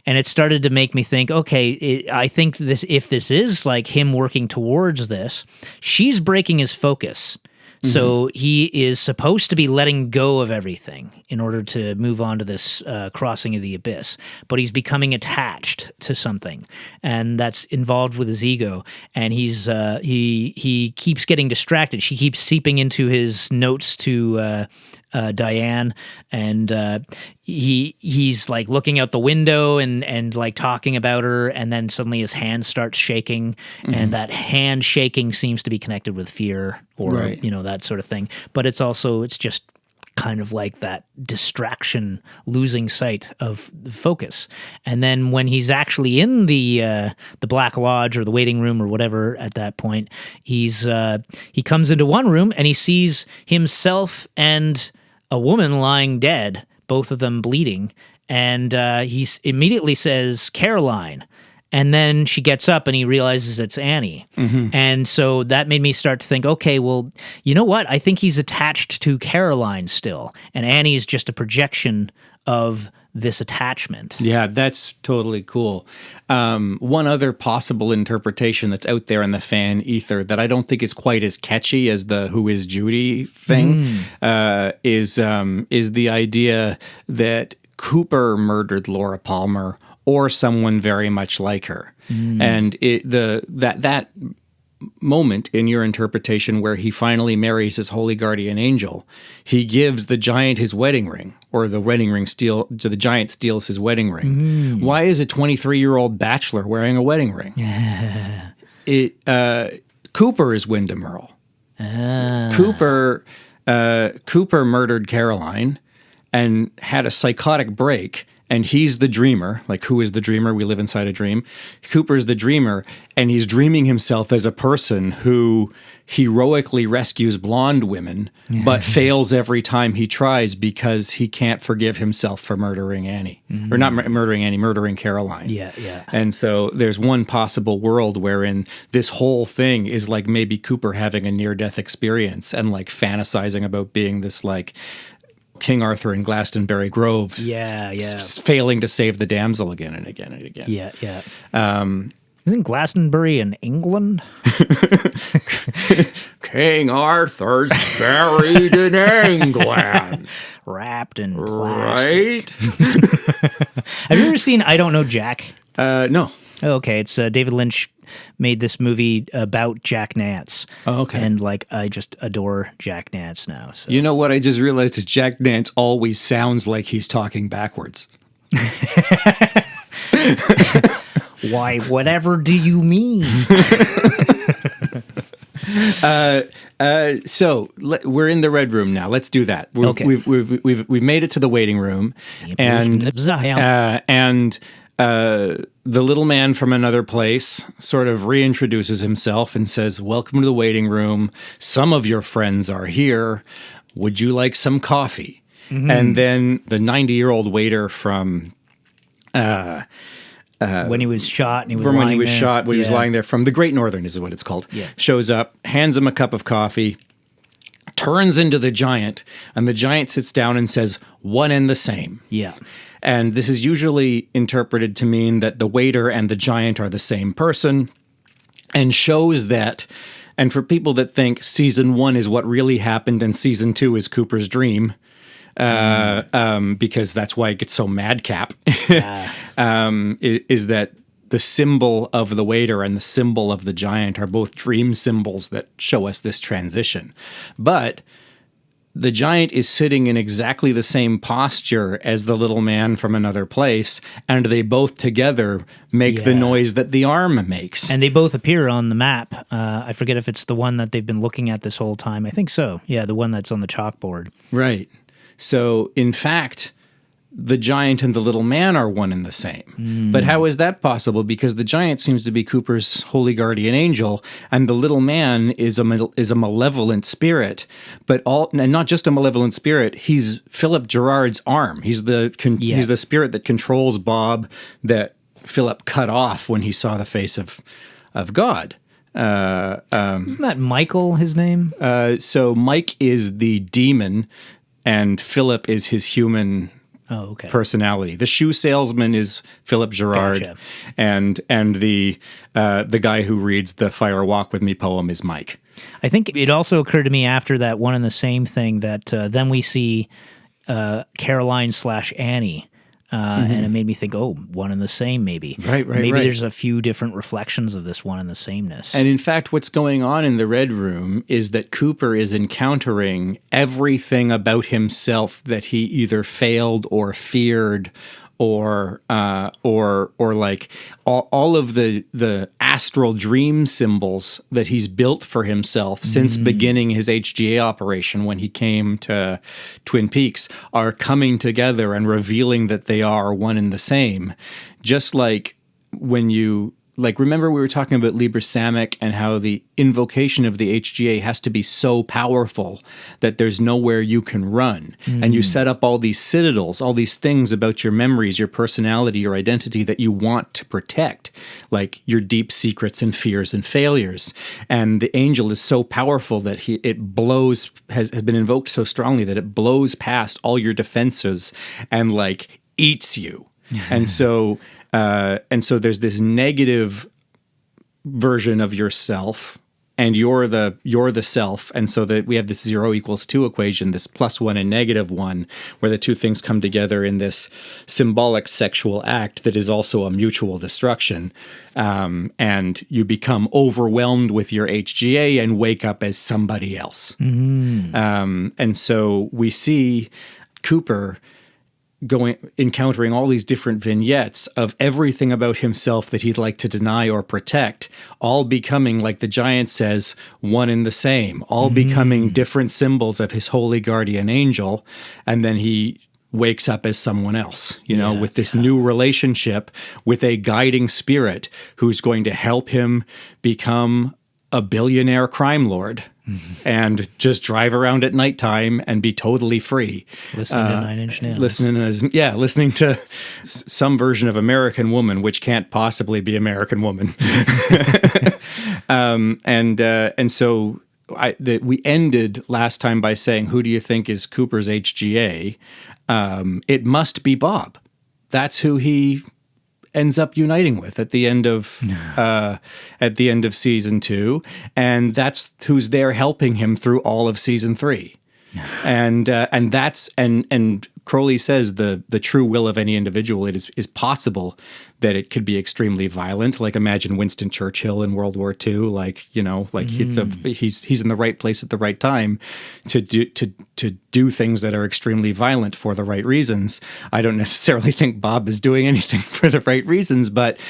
and it started to make me think, okay, I think if this is like him working towards this, she's breaking his focus. So he is supposed to be letting go of everything in order to move on to this crossing of the abyss, but he's becoming attached to something, and that's involved with his ego. And he keeps getting distracted. She keeps seeping into his notes to Diane, and he's like looking out the window and like talking about her, and then suddenly his hand starts shaking, and that hand shaking seems to be connected with fear or that sort of thing. But it's just kind of like that distraction, losing sight of the focus. And then when he's actually in the Black Lodge or the waiting room or whatever at that point, he comes into one room and he sees himself and a woman lying dead, both of them bleeding, and he immediately says, Caroline. And then she gets up and he realizes it's Annie. And so that made me start to think, okay, well, you know what? I think he's attached to Caroline still, and Annie is just a projection of this attachment. Yeah, that's totally cool. One other possible interpretation that's out there in the fan ether that I don't think is quite as catchy as the "Who is Judy" thing is the idea that Cooper murdered Laura Palmer or someone very much like her, and that moment in your interpretation where he finally marries his holy guardian angel, he gives the giant his wedding ring, or the giant steals his wedding ring. Why is a 23-year-old bachelor wearing a wedding ring? Cooper is Wyndham Earle. Cooper murdered Caroline and had a psychotic break. And he's the dreamer. Like, who is the dreamer? We live inside a dream. Cooper's the dreamer, and he's dreaming himself as a person who heroically rescues blonde women, but fails every time he tries because he can't forgive himself for murdering Annie. Or not murdering Annie, murdering Caroline. Yeah. And so there's one possible world wherein this whole thing is like maybe Cooper having a near-death experience and like fantasizing about being this like King Arthur in Glastonbury Grove, failing to save the damsel again and again and again. Yeah. Isn't Glastonbury in England? King Arthur's buried in England. Wrapped in plastic. Right? Have you ever seen I Don't Know Jack? No. Okay, it's David Lynch made this movie about Jack Nance. Oh, okay. And like I just adore Jack Nance now. So. You know what I just realized is Jack Nance always sounds like he's talking backwards. Why, whatever do you mean? So we're in the red room now. Let's do that. Okay. We've made it to the waiting room, and the little man from another place sort of reintroduces himself and says, "Welcome to the waiting room. Some of your friends are here. Would you like some coffee?" And then the 90-year-old waiter from when he was shot and he was from lying when he was there. shot, when he was lying there, from the Great Northern is what it's called. Shows up, hands him a cup of coffee, turns into the giant, and the giant sits down and says, "One and the same." Yeah. And this is usually interpreted to mean that the waiter and the giant are the same person, and shows that, and for people that think season 1 is what really happened and season 2 is Cooper's dream, because that's why it gets so madcap, is that the symbol of the waiter and the symbol of the giant are both dream symbols that show us this transition. But the giant is sitting in exactly the same posture as the little man from another place, and they both together make the noise that the arm makes. And they both appear on the map. I forget if it's the one that they've been looking at this whole time. I think so. Yeah, the one that's on the chalkboard. Right. So, in fact, the giant and the little man are one and the same. But how is that possible? Because the giant seems to be Cooper's holy guardian angel, and the little man is a malevolent spirit. And not just a malevolent spirit. He's Philip Gerard's arm. He's the spirit that controls Bob that Philip cut off when he saw the face of God. Isn't that Michael, his name? So Mike is the demon, and Philip is his human personality. The shoe salesman is Philip Gerard, Gotcha. and the guy who reads the Fire Walk With Me poem is Mike. I think it also occurred to me after that one and the same thing that then we see Caroline/Annie. And it made me think, one and the same, maybe. Right. Maybe there's a few different reflections of this one and the sameness. And in fact, what's going on in the Red Room is that Cooper is encountering everything about himself that he either failed or feared or like all of the astral dream symbols that he's built for himself since beginning his HGA operation when he came to Twin Peaks are coming together and revealing that they are one and the same. Just like when you... remember we were talking about Liber Samic and how the invocation of the HGA has to be so powerful that there's nowhere you can run. And you set up all these citadels, all these things about your memories, your personality, your identity that you want to protect, like your deep secrets and fears and failures. And the angel is so powerful that has been invoked so strongly that it blows past all your defenses and eats you. And so there's this negative version of yourself, and you're the self, and so that we have this 0 = 2 equation, this +1 and -1, where the two things come together in this symbolic sexual act that is also a mutual destruction, and you become overwhelmed with your HGA and wake up as somebody else. And so we see Cooper encountering all these different vignettes of everything about himself that he'd like to deny or protect, all becoming, like the giant says, one and the same, all becoming different symbols of his holy guardian angel, and then he wakes up as someone else, with this new relationship with a guiding spirit who's going to help him become a billionaire crime lord and just drive around at nighttime and be totally free. Listening to Nine Inch Nails. Listening to some version of American Woman, which can't possibly be American Woman. And so we ended last time by saying, who do you think is Cooper's HGA? It must be Bob. That's who he ends up uniting with at the end of season 2, and that's who's there helping him through all of season 3. And Crowley says the true will of any individual is possible that it could be extremely violent. Like imagine Winston Churchill in World War II. He's in the right place at the right time to do things that are extremely violent for the right reasons. I don't necessarily think Bob is doing anything for the right reasons, but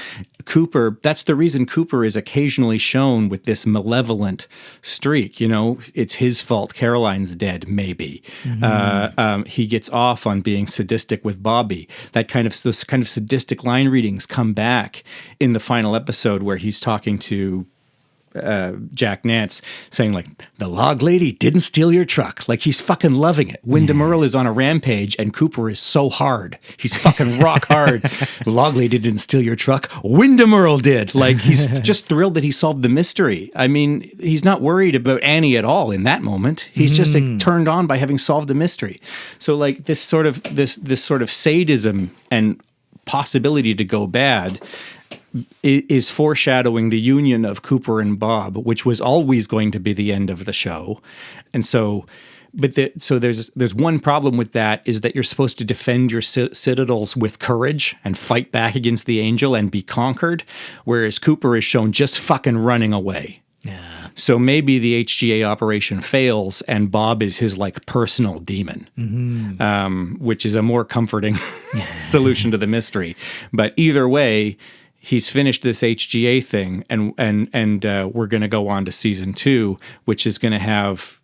Cooper, that's the reason Cooper is occasionally shown with this malevolent streak. It's his fault Caroline's dead, maybe. He gets off on being sadistic with Bobby. Those kind of sadistic line readings come back in the final episode where he's talking to Jack Nance, saying the log lady didn't steal your truck. He's fucking loving it. Wyndham Earle is on a rampage and Cooper is so hard. He's fucking rock hard. The log lady didn't steal your truck. Wyndham Earle did. He's just thrilled that he solved the mystery. I mean, he's not worried about Annie at all in that moment. He's just turned on by having solved the mystery. So this sort of sadism and possibility to go bad is foreshadowing the union of Cooper and Bob, which was always going to be the end of the show. And so, there's one problem with that, is that you're supposed to defend your citadels with courage and fight back against the angel and be conquered, whereas Cooper is shown just fucking running away. Yeah. So maybe the HGA operation fails and Bob is his like personal demon, which is a more comforting solution to the mystery. But either way, he's finished this HGA thing, and we're going to go on to season 2, which is going to have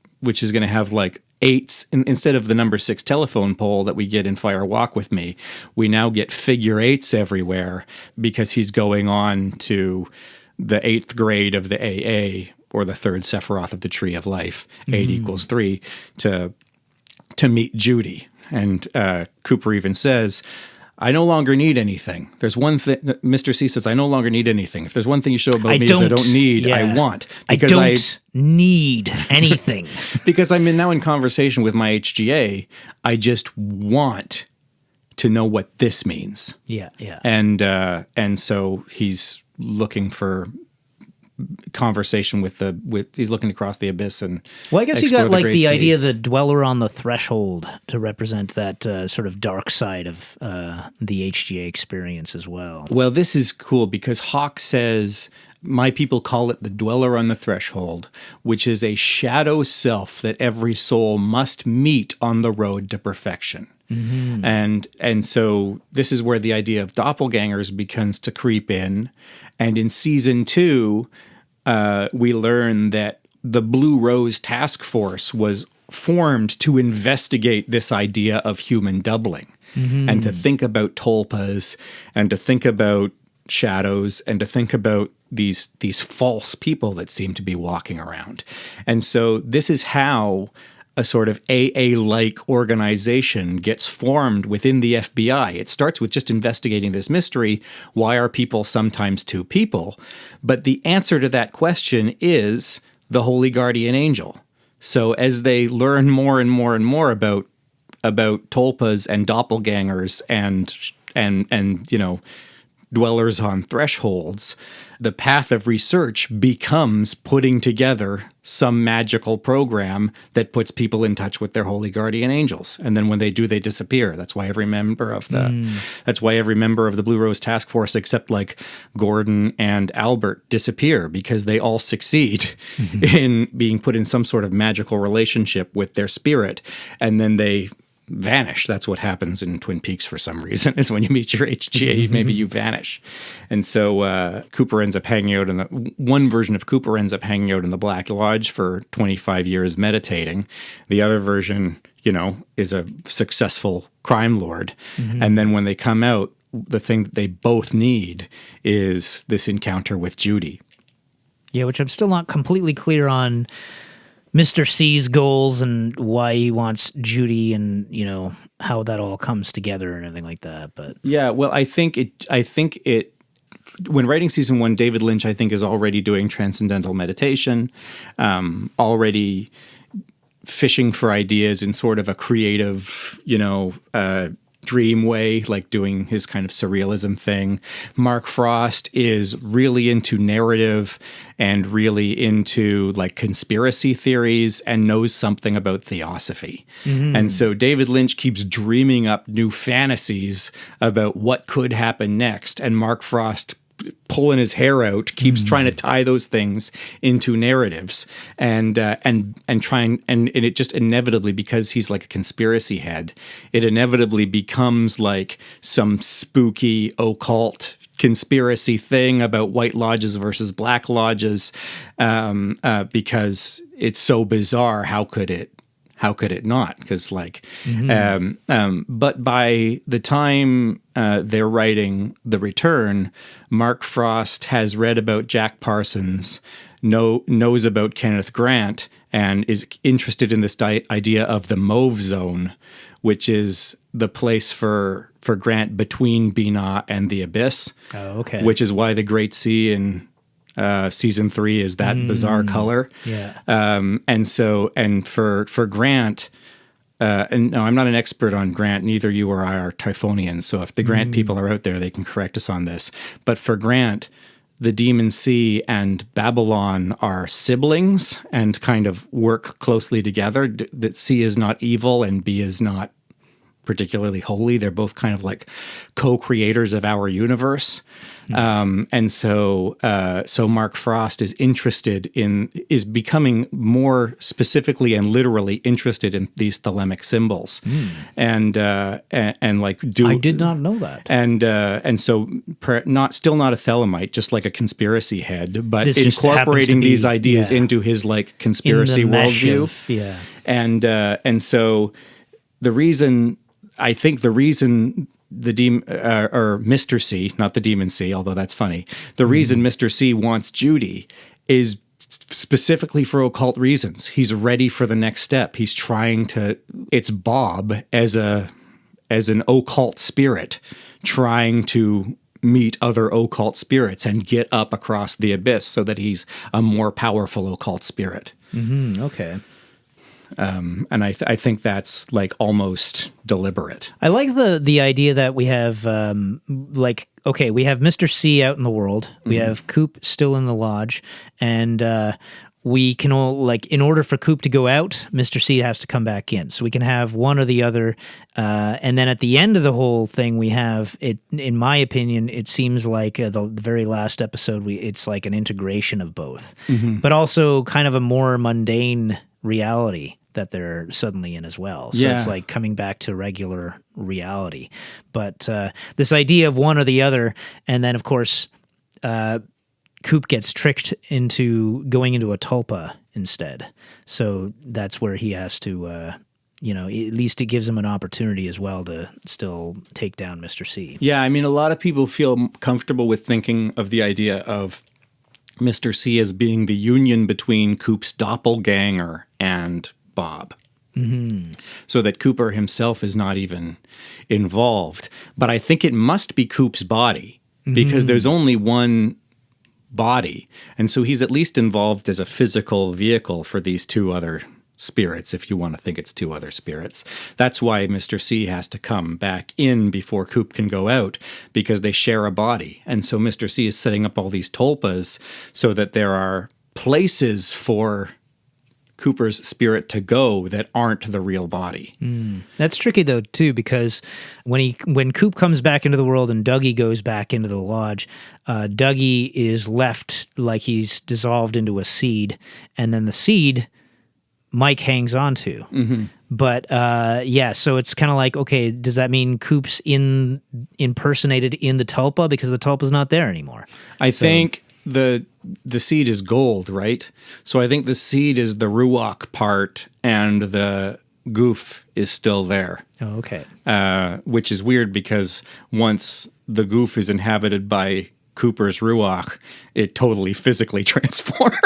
like 8s instead of the number 6 telephone pole that we get in Fire Walk with Me. We now get figure 8s everywhere because he's going on to the 8th grade of the AA, or the 3rd Sephiroth of the Tree of Life, 8 equals 3, to meet Judy. And Cooper even says, I no longer need anything. There's one thing, Mr. C says, I no longer need anything. If there's one thing you show about me is I don't need, I want. Because I don't need anything. Because I'm now in conversation with my HGA, I just want to know what this means. Yeah, yeah. And so he's looking for conversation with he's looking to cross the abyss and well, I guess you got like the idea sea. of the dweller on the threshold to represent that sort of dark side of the HGA experience as well. Well, this is cool because Hawk says, my people call it the dweller on the threshold, which is a shadow self that every soul must meet on the road to perfection. And so this is where the idea of doppelgangers begins to creep in. And in season 2, we learn that the Blue Rose Task Force was formed to investigate this idea of human doubling and to think about tulpas and to think about shadows and to think about these false people that seem to be walking around. And so this is how a sort of AA-like organization gets formed within the FBI. It starts with just investigating this mystery. Why are people sometimes two people? But the answer to that question is the Holy Guardian Angel. So as they learn more and more and more about tulpas and doppelgangers and you know, dwellers on thresholds, the path of research becomes putting together some magical program that puts people in touch with their holy guardian angels. And then when they do, they disappear. That's why every member of the Blue Rose Task Force, except like Gordon and Albert, disappear because they all succeed in being put in some sort of magical relationship with their spirit. And then they vanish. That's what happens in Twin Peaks for some reason, is when you meet your HGA, maybe you vanish. And so Cooper ends up hanging out one version of Cooper ends up hanging out in the Black Lodge for 25 years meditating. The other version, you know, is a successful crime lord. And then when they come out, the thing that they both need is this encounter with Judy. Yeah, which I'm still not completely clear on Mr. C's goals and why he wants Judy and, you know, how that all comes together and everything like that. But yeah, well, I think it when writing season 1, David Lynch, I think, is already doing transcendental meditation, already fishing for ideas in sort of a creative, you know, dream way, like doing his kind of surrealism thing. Mark Frost is really into narrative and really into like conspiracy theories and knows something about theosophy. And so David Lynch keeps dreaming up new fantasies about what could happen next. And Mark Frost, pulling his hair out, keeps trying to tie those things into narratives and trying, and it just inevitably, because he's like a conspiracy head, it inevitably becomes like some spooky occult conspiracy thing about white lodges versus black lodges, because it's so bizarre. How could it not? Because like, but by the time they're writing The Return, Mark Frost has read about Jack Parsons, knows about Kenneth Grant, and is interested in this idea of the Mauve Zone, which is the place for Grant between Binah and the Abyss. Oh, okay. Which is why the Great Sea in season 3 is that bizarre color. Yeah. And for Grant, and no, I'm not an expert on Grant. Neither you or I are Typhonians. So if the Grant people are out there, they can correct us on this. But for Grant, the Demon Sea and Babylon are siblings and kind of work closely together. That C is not evil and B is not particularly holy. They're both kind of like co-creators of our universe. And so Mark Frost is becoming more specifically and literally interested in these thelemic symbols, and like I did not know that. And so still not a Thelemite, just like a conspiracy head, but This just incorporating happens to these be- ideas yeah. into his like conspiracy In the mesh worldview. of- yeah. And so the reason the demon or Mr. C, not the demon C, although that's funny. The reason Mr. C wants Judy is specifically for occult reasons. He's ready for the next step. He's trying to. It's Bob as an occult spirit trying to meet other occult spirits and get up across the abyss so that he's a more powerful occult spirit. Okay. And I think that's like almost deliberate. I like the idea that we have we have Mr. C out in the world, we have Coop still in the lodge, and we can all in order for Coop to go out, Mr. C has to come back in. So we can have one or the other, and then at the end of the whole thing, we have it. In my opinion, it seems like the very last episode, it's like an integration of both, but also kind of a more mundane reality that they're suddenly in as well. So it's like coming back to regular reality. But this idea of one or the other, and then of course, Coop gets tricked into going into a tulpa instead. So that's where he has to, at least it gives him an opportunity as well to still take down Mr. C. Yeah, I mean, a lot of people feel comfortable with thinking of the idea of Mr. C as being the union between Coop's doppelganger and Bob. So that Cooper himself is not even involved. But I think it must be Coop's body because there's only one body. And so he's at least involved as a physical vehicle for these two other spirits, if you want to think it's two other spirits. That's why Mr. C has to come back in before Coop can go out, because they share a body. And so Mr. C is setting up all these tulpas so that there are places for Cooper's spirit to go that aren't the real body. That's tricky though too, because when Coop comes back into the world and Dougie goes back into the lodge, Dougie is left like he's dissolved into a seed, and then the seed Mike hangs on to. But so it's kind of like, okay, does that mean Coop's impersonated in the tulpa because the tulpa's not there anymore? I think the seed is gold, right? So I think the seed is the ruach part and the goof is still there. Oh, okay. Which is weird because once the goof is inhabited by Cooper's ruach, it totally physically transforms.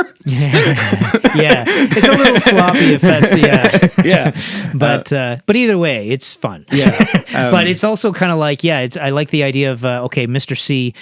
Yeah, it's a little sloppy if that's but either way, it's fun. Yeah, but it's also kind of like, I like the idea of Mr. C.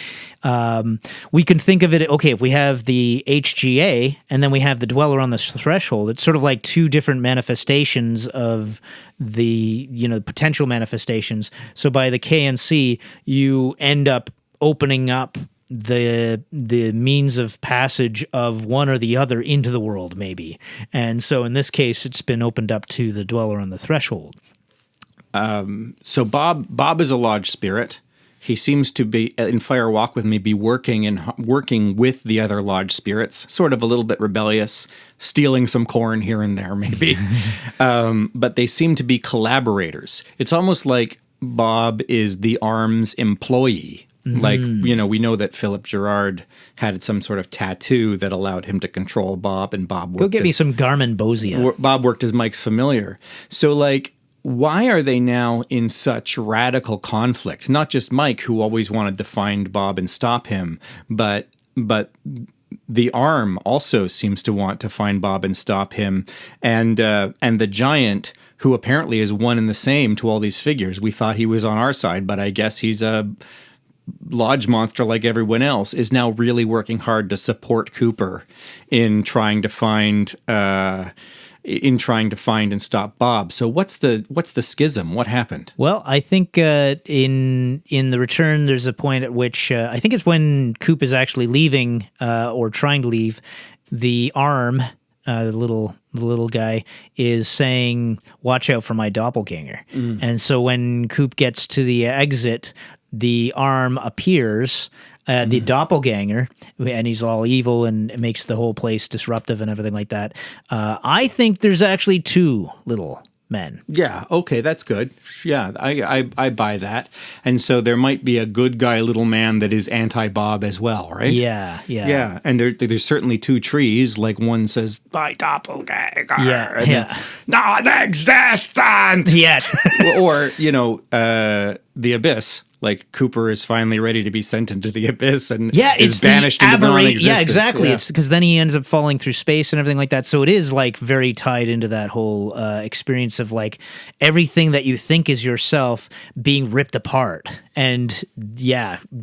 We can think of it. Okay, if we have the HGA and then we have the Dweller on the Threshold, it's sort of like two different manifestations of the potential manifestations. So by the K and C, you end up opening up the means of passage of one or the other into the world, maybe. And so in this case, it's been opened up to the Dweller on the Threshold. So Bob is a lodge spirit. He seems to be in Fire Walk with Me, be working with the other lodge spirits, sort of a little bit rebellious, stealing some corn here and there, maybe. But they seem to be collaborators. It's almost like Bob is the arms employee. Like, we know that Philip Gerard had some sort of tattoo that allowed him to control Bob, and Bob worked. Go get me some Garmin Bosia. Bob worked as Mike's familiar. So, like, why are they now in such radical conflict? Not just Mike, who always wanted to find Bob and stop him, but the arm also seems to want to find Bob and stop him, and the giant, who apparently is one and the same to all these figures. We thought he was on our side, but I guess he's a lodge monster like everyone else, is now really working hard to support Cooper in trying to find and stop Bob. So what's the schism? What happened? Well, I think in the return, there's a point at which I think it's when Coop is actually leaving or trying to leave. The arm, the little the little guy, is saying, "Watch out for my doppelganger." And so when Coop gets to the exit, the arm appears, the doppelganger, and he's all evil and it makes the whole place disruptive and everything like that. I think there's actually two little men. Yeah, okay, that's good. Yeah, I buy that. And so there might be a good guy little man that is anti-Bob as well, right? Yeah. Yeah, and there's certainly two trees. Like one says, "My doppelganger." Yeah. Non-existent! Yeah. Or, the abyss. Like Cooper is finally ready to be sent into the abyss and is banished into non-existence. Yeah, exactly. Yeah. It's because then he ends up falling through space and everything like that. So it is like very tied into that whole experience of like everything that you think is yourself being ripped apart and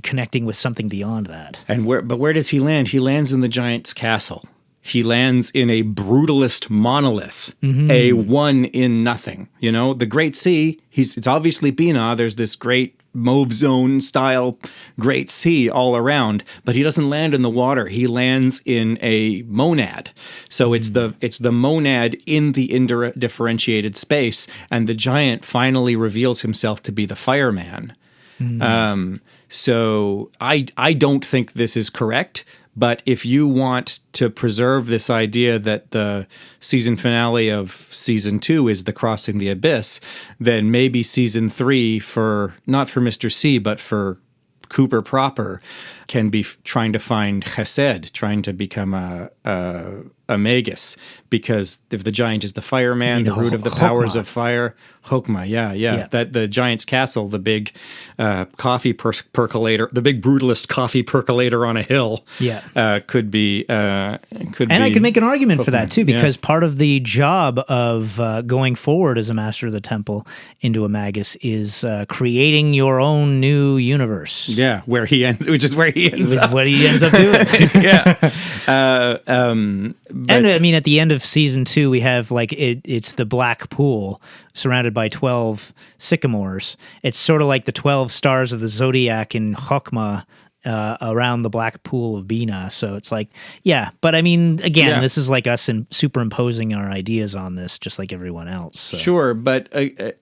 connecting with something beyond that. And where does he land? He lands in the giant's castle. He lands in a brutalist monolith, a one in nothing. The Great Sea, it's obviously Bina. There's this great Mauve Zone style Great Sea all around, but he doesn't land in the water. He lands in a monad. So it's the monad in the indifferentiated space, and the giant finally reveals himself to be the fireman. So I don't think this is correct. But if you want to preserve this idea that the season finale of season 2 is the crossing the abyss, then maybe season 3 not for Mr. C, but for Cooper proper, can be trying to find chesed, trying to become a magus. Because if the giant is the fireman, the root of the powers of fire, Chokmah, yeah. That the giant's castle, the big coffee percolator, the big brutalist coffee percolator on a hill, could be. And I could make an argument for that too, because part of the job of going forward as a master of the temple into a magus is creating your own new universe. Yeah, where he ends, which is where he ends up. What he ends up doing. And I mean, at the end of season 2, we have like it's the black pool surrounded by 12 sycamores. It's sort of like the 12 stars of the zodiac in Chokmah around the black pool of Bina. So it's like, but I mean, again, this is like us superimposing our ideas on this, just like everyone else. So. Sure, but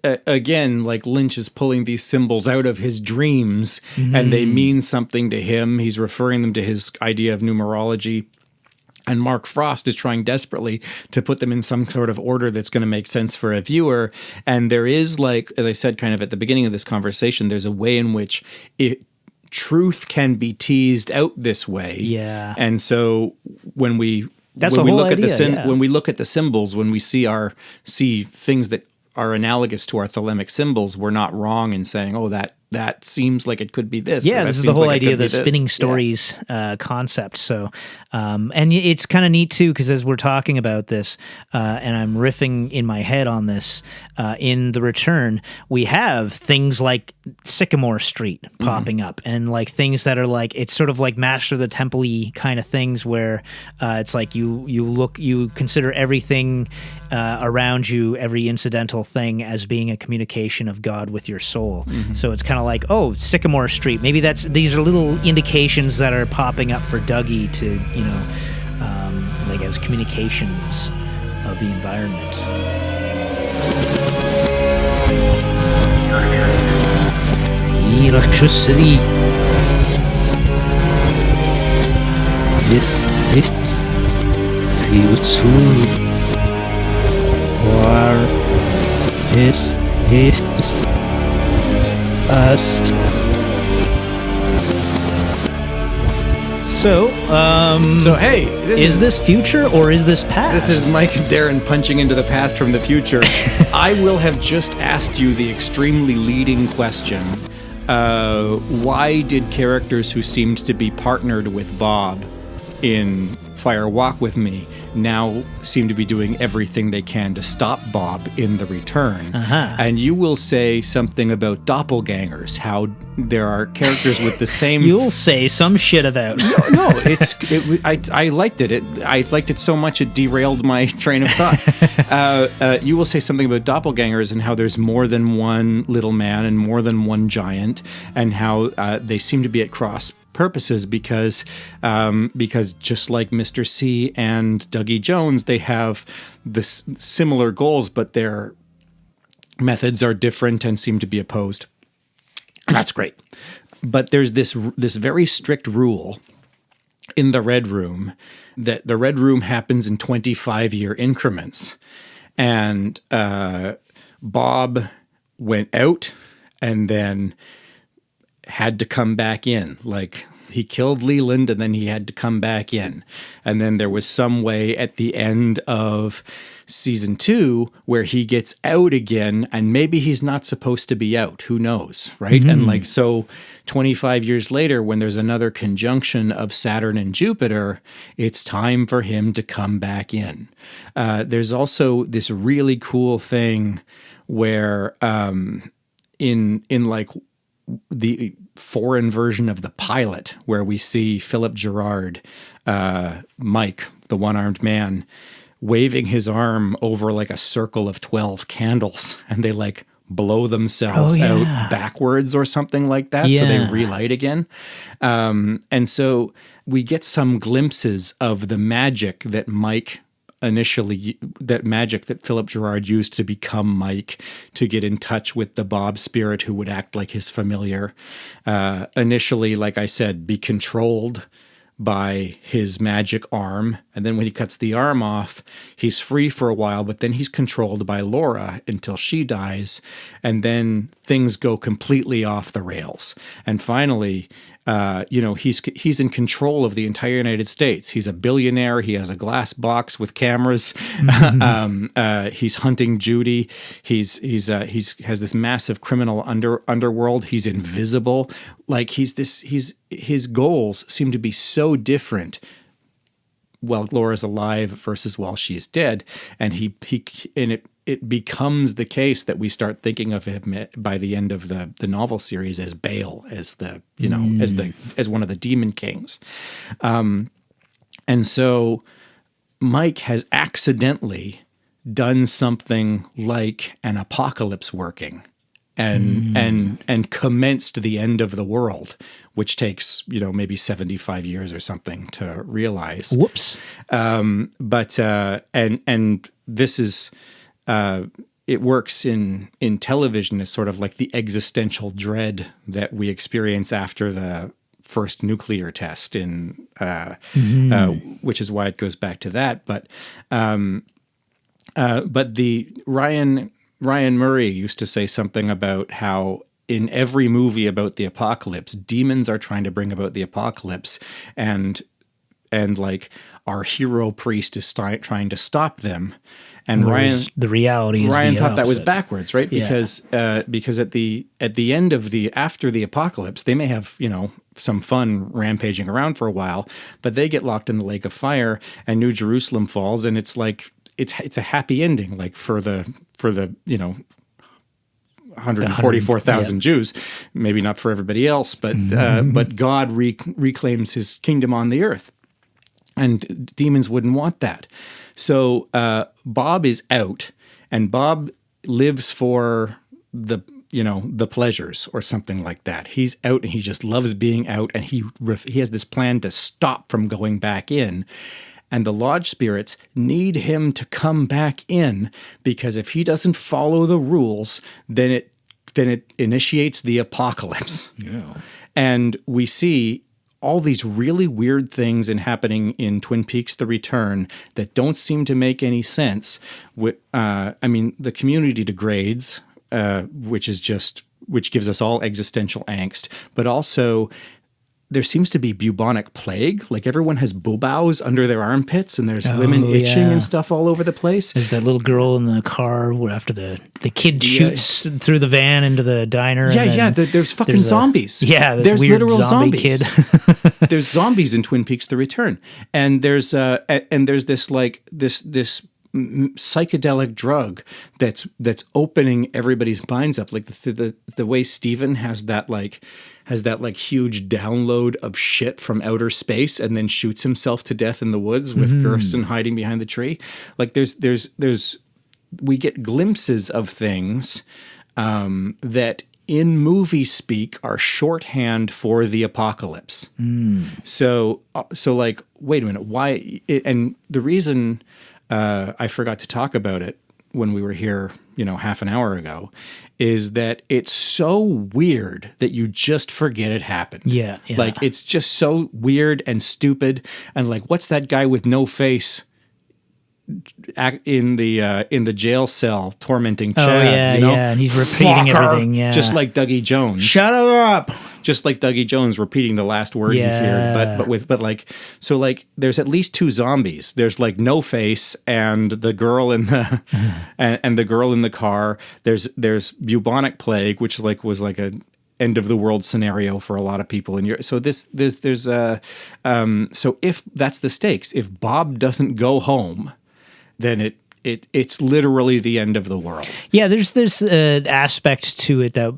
again, like Lynch is pulling these symbols out of his dreams, and they mean something to him. He's referring them to his idea of numerology. And Mark Frost is trying desperately to put them in some sort of order that's going to make sense for a viewer. And there is, like, as I said kind of at the beginning of this conversation, there's a way in which truth can be teased out this way. Yeah. And so when we look at the symbols, when we see things that are analogous to our thelemic symbols, we're not wrong in saying, oh, that seems like it could be this. Yeah, this is the whole idea of the spinning stories concept. So, and it's kind of neat too, because as we're talking about this, and I'm riffing in my head on this, in The Return, we have things like Sycamore Street popping up, and like things that are like, it's sort of like Master of the Temple-y kind of things where it's like you consider everything around you, every incidental thing, as being a communication of God with your soul. So it's kind of like, oh, Sycamore Street. Maybe these are little indications that are popping up for Dougie to, like as communications of the environment. Electricity. This future or is us. So hey, is this future or is this past? This is Mike and Darren punching into the past from the future. I will have just asked you the extremely leading question. Why did characters who seemed to be partnered with Bob in Fire Walk With Me now seem to be doing everything they can to stop Bob in The Return? And you will say something about doppelgangers, how there are characters with the same... You'll say some shit about... I liked it. I liked it so much it derailed my train of thought. You will say something about doppelgangers and how there's more than one little man and more than one giant, and how they seem to be at cross purposes because just like Mr. C and Dougie Jones, they have this similar goals, but their methods are different and seem to be opposed. And that's great. But there's this very strict rule in the Red Room that the Red Room happens in 25-year increments. And Bob went out and then had to come back in. Like, he killed Leland and then he had to come back in. And then there was some way at the end of season 2 where he gets out again, and maybe he's not supposed to be out. Who knows, right? Mm-hmm. And like, so 25 years later, when there's another conjunction of Saturn and Jupiter, it's time for him to come back in. There's also this really cool thing where in like the foreign version of the pilot, where we see Philip Gerard, Mike, the one-armed man, waving his arm over like a circle of 12 candles, and they like blow themselves out backwards or something like that. So they relight again. And so we get some glimpses of the magic that that Philip Gerard used to become Mike, to get in touch with the Bob spirit who would act like his familiar. Initially, like I said, be controlled by his magic arm. And then when he cuts the arm off, he's free for a while, but then he's controlled by Laura until she dies. And then things go completely off the rails. And finally, he's in control of the entire United States. He's a billionaire. He has a glass box with cameras. He's hunting Judy. He's has this massive criminal underworld. He's invisible. Like his goals seem to be so different while Laura's alive versus while she's dead. And it becomes the case that we start thinking of him by the end of the novel series as Baal, as as one of the demon kings. And so Mike has accidentally done something like an apocalypse working and commenced the end of the world, which takes, maybe 75 years or something to realize. Whoops. But this is, it works in television as sort of like the existential dread that we experience after the first nuclear test which is why it goes back to that. But the Ryan Murray used to say something about how in every movie about the apocalypse, demons are trying to bring about the apocalypse, and like our hero priest is trying to stop them. And the reality is Ryan the thought opposite. that was backwards, right? Yeah. Because at the end of after the apocalypse, they may have some fun rampaging around for a while, but they get locked in the lake of fire, and New Jerusalem falls, and it's like it's a happy ending, like for the 144,000 Jews, maybe not for everybody else, but God reclaims His kingdom on the earth, and demons wouldn't want that. So Bob is out, and Bob lives for the pleasures or something like that. He's out, and he just loves being out, and he has this plan to stop from going back in. And the lodge spirits need him to come back in, because if he doesn't follow the rules, then it initiates the apocalypse. Yeah. And we see all these really weird things happening in Twin Peaks: The Return that don't seem to make any sense. The community degrades, which gives us all existential angst, but also there seems to be bubonic plague. Like everyone has boobas under their armpits, and there's women itching and stuff all over the place. There's that little girl in the car where after the kid shoots through the van into the diner. There's fucking zombies. There's weird literal zombie kid. There's zombies in Twin Peaks: The Return, and there's this psychedelic drug that's opening everybody's minds up, like the way Steven has that huge download of shit from outer space and then shoots himself to death in the woods with Gersten hiding behind the tree. Like we get glimpses of things that in movie speak are shorthand for the apocalypse. So like, wait a minute, why? And the reason I forgot to talk about it when we were here, half an hour ago, is that it's so weird that you just forget it happened. Yeah. Like, it's just so weird and stupid. And like, what's that guy with no face in the jail cell tormenting Chad? And he's repeating everything. Yeah, just like Dougie Jones. Shut up. Just like Dougie Jones repeating the last word he heard, but like there's at least two zombies. There's like No Face and the girl in the and the girl in the car. There's bubonic plague, which was like a end of the world scenario for a lot of people in Europe. So so if that's the stakes, if Bob doesn't go home, then it's literally the end of the world. Yeah, there's an aspect to it that,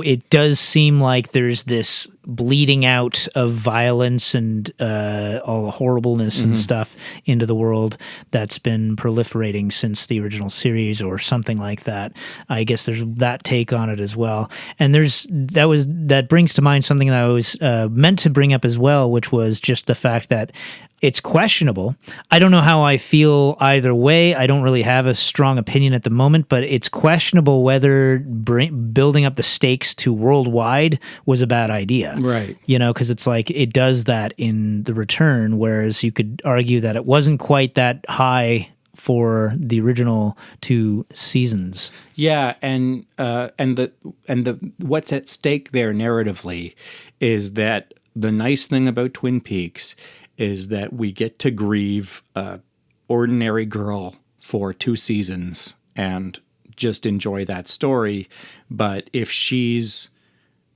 it does seem like there's this bleeding out of violence and all the horribleness and stuff into the world that's been proliferating since the original series or something like that. I guess there's that take on it as well. And that brings to mind something that I was meant to bring up as well, which was just the fact that it's questionable. I don't know how I feel either way. I don't really have a strong opinion at the moment, but it's questionable whether building up the stakes to worldwide was a bad idea. Right. Because it's like it does that in The Return, whereas you could argue that it wasn't quite that high for the original 2 seasons. Yeah, and the what's at stake there narratively is that the nice thing about Twin Peaks is that we get to grieve a ordinary girl for 2 seasons and just enjoy that story. But if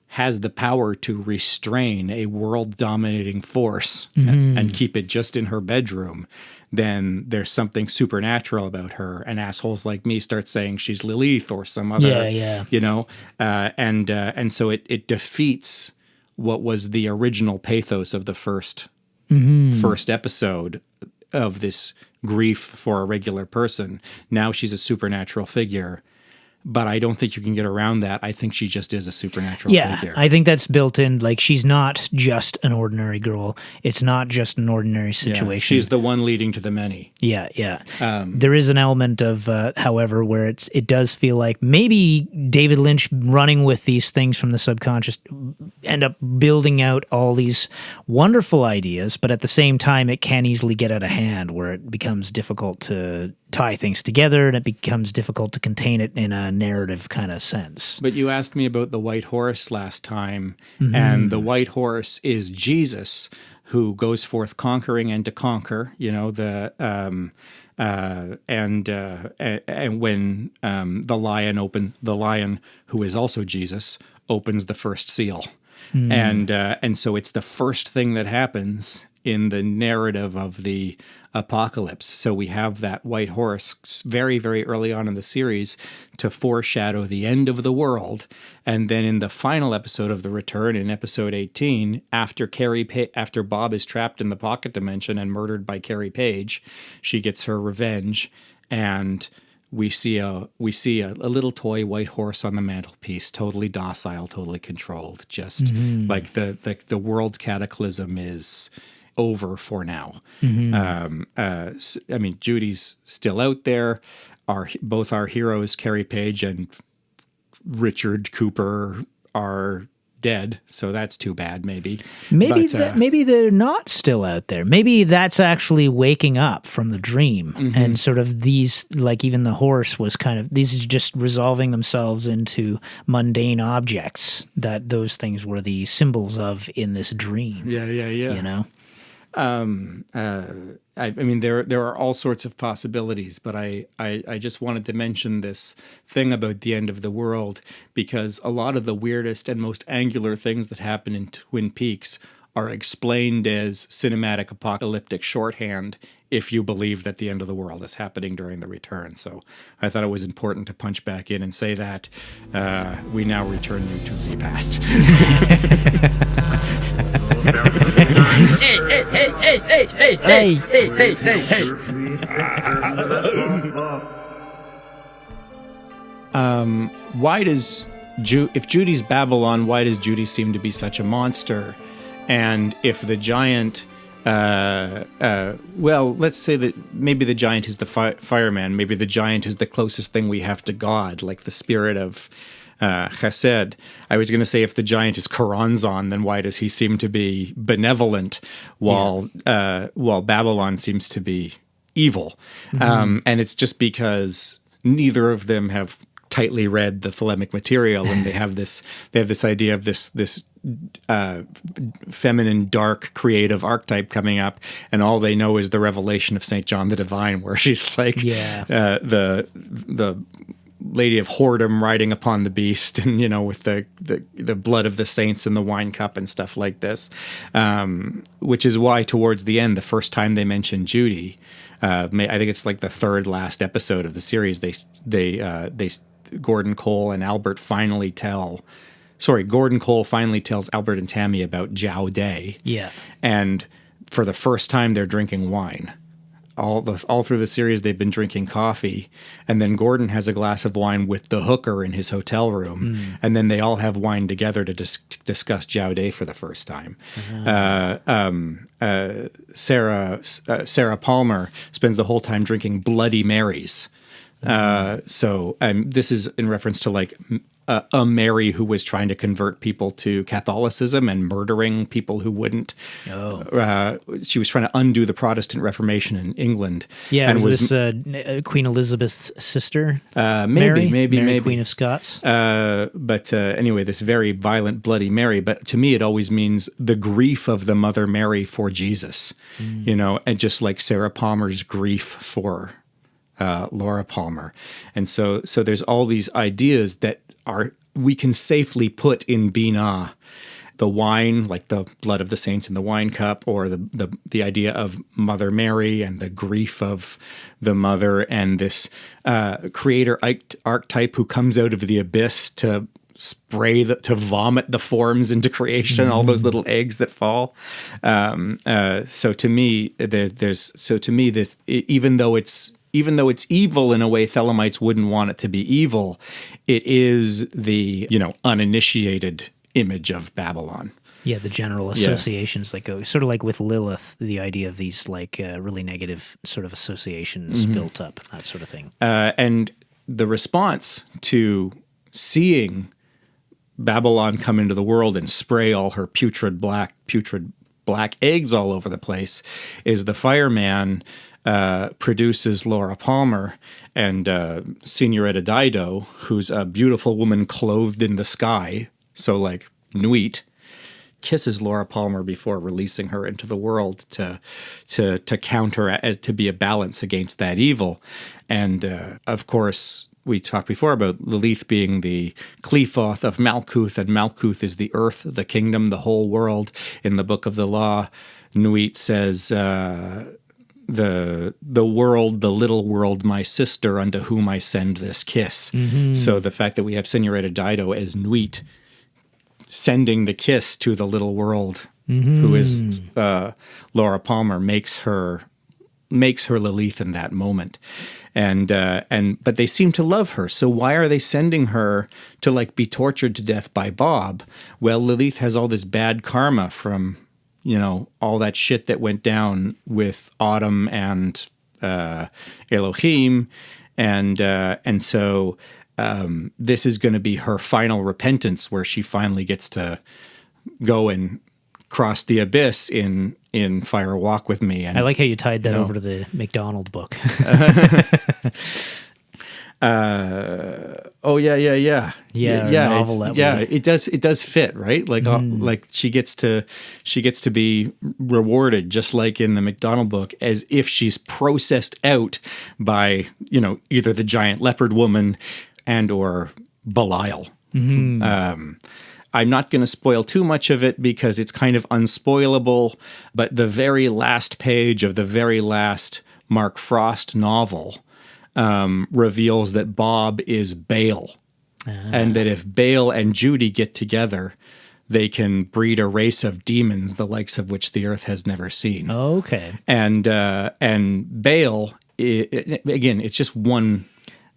has the power to restrain a world-dominating force and keep it just in her bedroom, then there's something supernatural about her. And assholes like me start saying she's Lilith or some other, and so it defeats what was the original pathos of the first episode of this grief for a regular person. Now she's a supernatural figure, but I don't think you can get around that. I think she just is a supernatural figure. I think that's built in. Like, she's not just an ordinary girl. It's not just an ordinary situation. She's the one leading to the many. Yeah. There is an element of, however, where it does feel like maybe David Lynch running with these things from the subconscious end up building out all these wonderful ideas, but at the same time, it can easily get out of hand where it becomes difficult to tie things together and it becomes difficult to contain it in a narrative kind of sense. But you asked me about the white horse last time, and the white horse is Jesus, who goes forth conquering and to conquer. And when the lion who is also Jesus opens the first seal, and so it's the first thing that happens in the narrative of the apocalypse. So we have that white horse very, very early on in the series to foreshadow the end of the world. And then in the final episode of The Return, in episode 18, after Bob is trapped in the pocket dimension and murdered by Carrie Page, she gets her revenge, and we see a little toy white horse on the mantelpiece, totally docile, totally controlled, just like the world cataclysm is over for now. Judy's still out there. Both our heroes, Carrie Page and Richard Cooper, are dead, so that's too bad. Maybe they're not still out there. Maybe that's actually waking up from the dream, and sort of these, like even the horse was kind of, these is just resolving themselves into mundane objects that those things were the symbols of in this dream. Yeah. There are all sorts of possibilities, but I just wanted to mention this thing about the end of the world, because a lot of the weirdest and most angular things that happen in Twin Peaks are explained as cinematic apocalyptic shorthand if you believe that the end of the world is happening during The Return. So I thought it was important to punch back in and say that. We now return you to the past. Hey. Why does if Judy's Babylon, why does Judy seem to be such a monster? And if the giant, well, let's say that maybe the giant is the fireman. Maybe the giant is the closest thing we have to God, like the spirit of chesed. I was going to say if the giant is Karanzan, then why does he seem to be benevolent while Babylon seems to be evil? And it's just because neither of them have tightly read the Thelemic material, and they have this idea of this feminine, dark, creative archetype coming up, and all they know is the revelation of St. John the Divine, where she's like the lady of whoredom riding upon the beast, and with the blood of the saints in the wine cup and stuff like this, which is why towards the end, the first time they mention Judy, I think it's like the third last episode of the series, they Gordon Cole and Albert finally tells Albert and Tammy about Jiao Day. Yeah. And for the first time, they're drinking wine. All through the series, they've been drinking coffee. And then Gordon has a glass of wine with the hooker in his hotel room. And then they all have wine together to discuss Jiao Day for the first time. Sarah Palmer spends the whole time drinking Bloody Marys. So this is in reference to like a Mary who was trying to convert people to Catholicism and murdering people who wouldn't. She was trying to undo the Protestant Reformation in England. Yeah, and was this Queen Elizabeth's sister? Maybe Queen of Scots. But anyway, this very violent Bloody Mary. But to me, it always means the grief of the Mother Mary for Jesus. And just like Sarah Palmer's grief for Laura Palmer. And so there's all these ideas that we can safely put in Binah. The wine, like the blood of the saints in the wine cup, or the idea of Mother Mary and the grief of the mother, and this creator archetype who comes out of the abyss to to vomit the forms into creation, all those little eggs that fall. So to me, this, even though it's evil in a way Thelemites wouldn't want it to be evil, it is the, uninitiated image of Babylon. Yeah, the general associations that go, sort of like with Lilith, the idea of these like really negative sort of associations built up, that sort of thing. And the response to seeing Babylon come into the world and spray all her putrid black eggs all over the place is the fireman produces Laura Palmer and Senorita Dido, who's a beautiful woman clothed in the sky, so like Nuit, kisses Laura Palmer before releasing her into the world to counter, to be a balance against that evil. And of course, we talked before about Lilith being the Qliphoth of Malkuth, and Malkuth is the earth, the kingdom, the whole world. In the Book of the Law, Nuit says, the world, the little world, my sister, unto whom I send this kiss. So the fact that we have Senorita Dido as Nuit sending the kiss to the little world, who is Laura Palmer, makes her Lilith in that moment. But they seem to love her. So why are they sending her to like be tortured to death by Bob? Well, Lilith has all this bad karma from, all that shit that went down with Autumn and Elohim. And so this is going to be her final repentance, where she finally gets to go and cross the abyss in Fire Walk with Me. And I like how you tied that over to the McDonald book. It does fit, right? Like like she gets to be rewarded, just like in the McDonald book, as if she's processed out by either the giant leopard woman and or Belial. I'm not going to spoil too much of it because it's kind of unspoilable, but the very last page of the very last Mark Frost novel reveals that Bob is Baal, and that if Baal and Judy get together, they can breed a race of demons, the likes of which the earth has never seen. Okay. And Baal, again, it's just one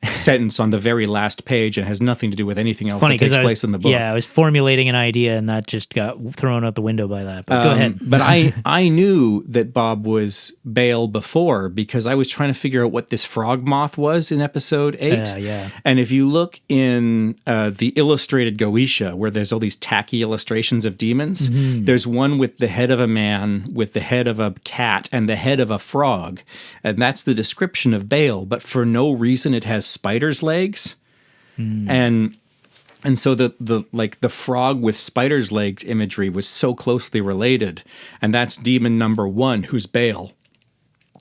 sentence on the very last page and has nothing to do with anything else Funny that takes because place in the book. Yeah, I was formulating an idea and that just got thrown out the window by that. But go ahead. But I knew that Bob was Baal before because I was trying to figure out what this frog moth was in episode 8. Yeah. And if you look in the illustrated Goetia, where there's all these tacky illustrations of demons, there's one with the head of a man, with the head of a cat, and the head of a frog. And that's the description of Baal. But for no reason, it has spider's legs. And so the frog with spider's legs imagery was so closely related, and that's demon number 1, who's Baal.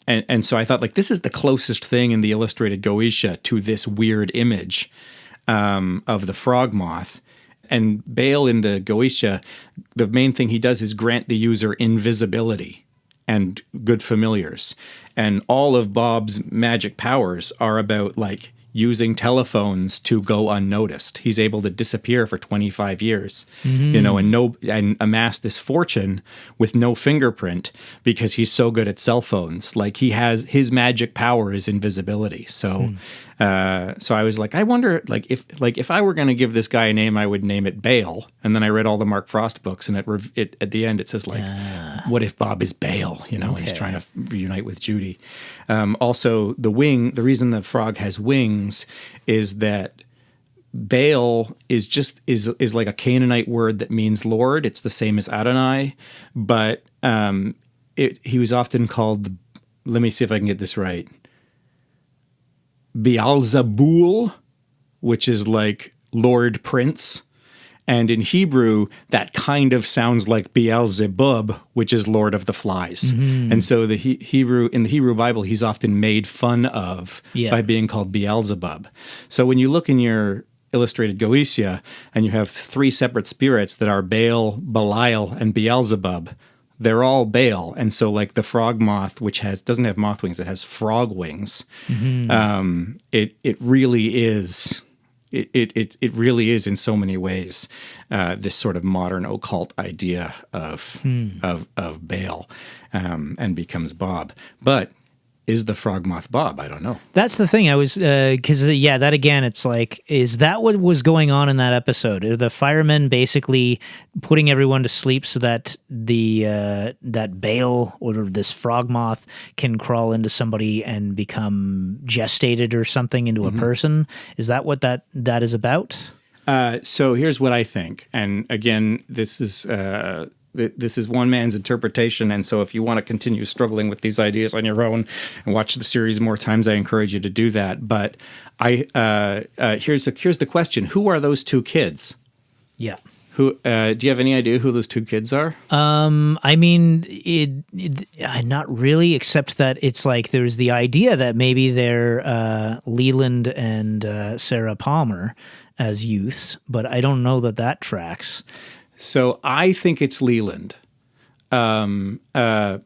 And so I thought, like, this is the closest thing in the illustrated Goetia to this weird image of the frog moth. And Baal in the Goetia, the main thing he does is grant the user invisibility and good familiars. And all of Bob's magic powers are about, like, using telephones to go unnoticed. He's able to disappear for 25 years, and amass this fortune with no fingerprint because he's so good at cell phones. Like, his magic power is invisibility. So, so I was like, I wonder, if I were going to give this guy a name, I would name it Baal. And then I read all the Mark Frost books, and it at the end it says, like, what if Bob is Baal? He's trying to reunite with Judy. Also, the reason the frog has wings is that Baal is like a Canaanite word that means Lord. It's the same as Adonai, but he was often called, let me see if I can get this right, Beelzebul, which is like Lord Prince. And in Hebrew, that kind of sounds like Beelzebub, which is Lord of the Flies. And so in the Hebrew Bible, he's often made fun of by being called Beelzebub. So when you look in your illustrated Goetia and you have 3 separate spirits that are Baal, Belial, and Beelzebub, they're all Baal. And so, like, the frog moth, which doesn't have moth wings, it has frog wings. It really is. It really is in so many ways this sort of modern occult idea of Baal, and becomes Bob. But is the frog moth Bob? I don't know. That's the thing. I was because that again, it's like, is that what was going on in that episode? Are the firemen basically putting everyone to sleep so that that Baal or this frog moth can crawl into somebody and become gestated or something into a person? Is that what that is about? So here's what I think, and again, this is one man's interpretation, and so if you want to continue struggling with these ideas on your own and watch the series more times, I encourage you to do that. But here's the question: who are those 2 kids? Yeah. Who do you have any idea who those 2 kids are? I mean, not really, except that it's like there's the idea that maybe they're Leland and Sarah Palmer as youths, but I don't know that tracks. So I think it's Leland. But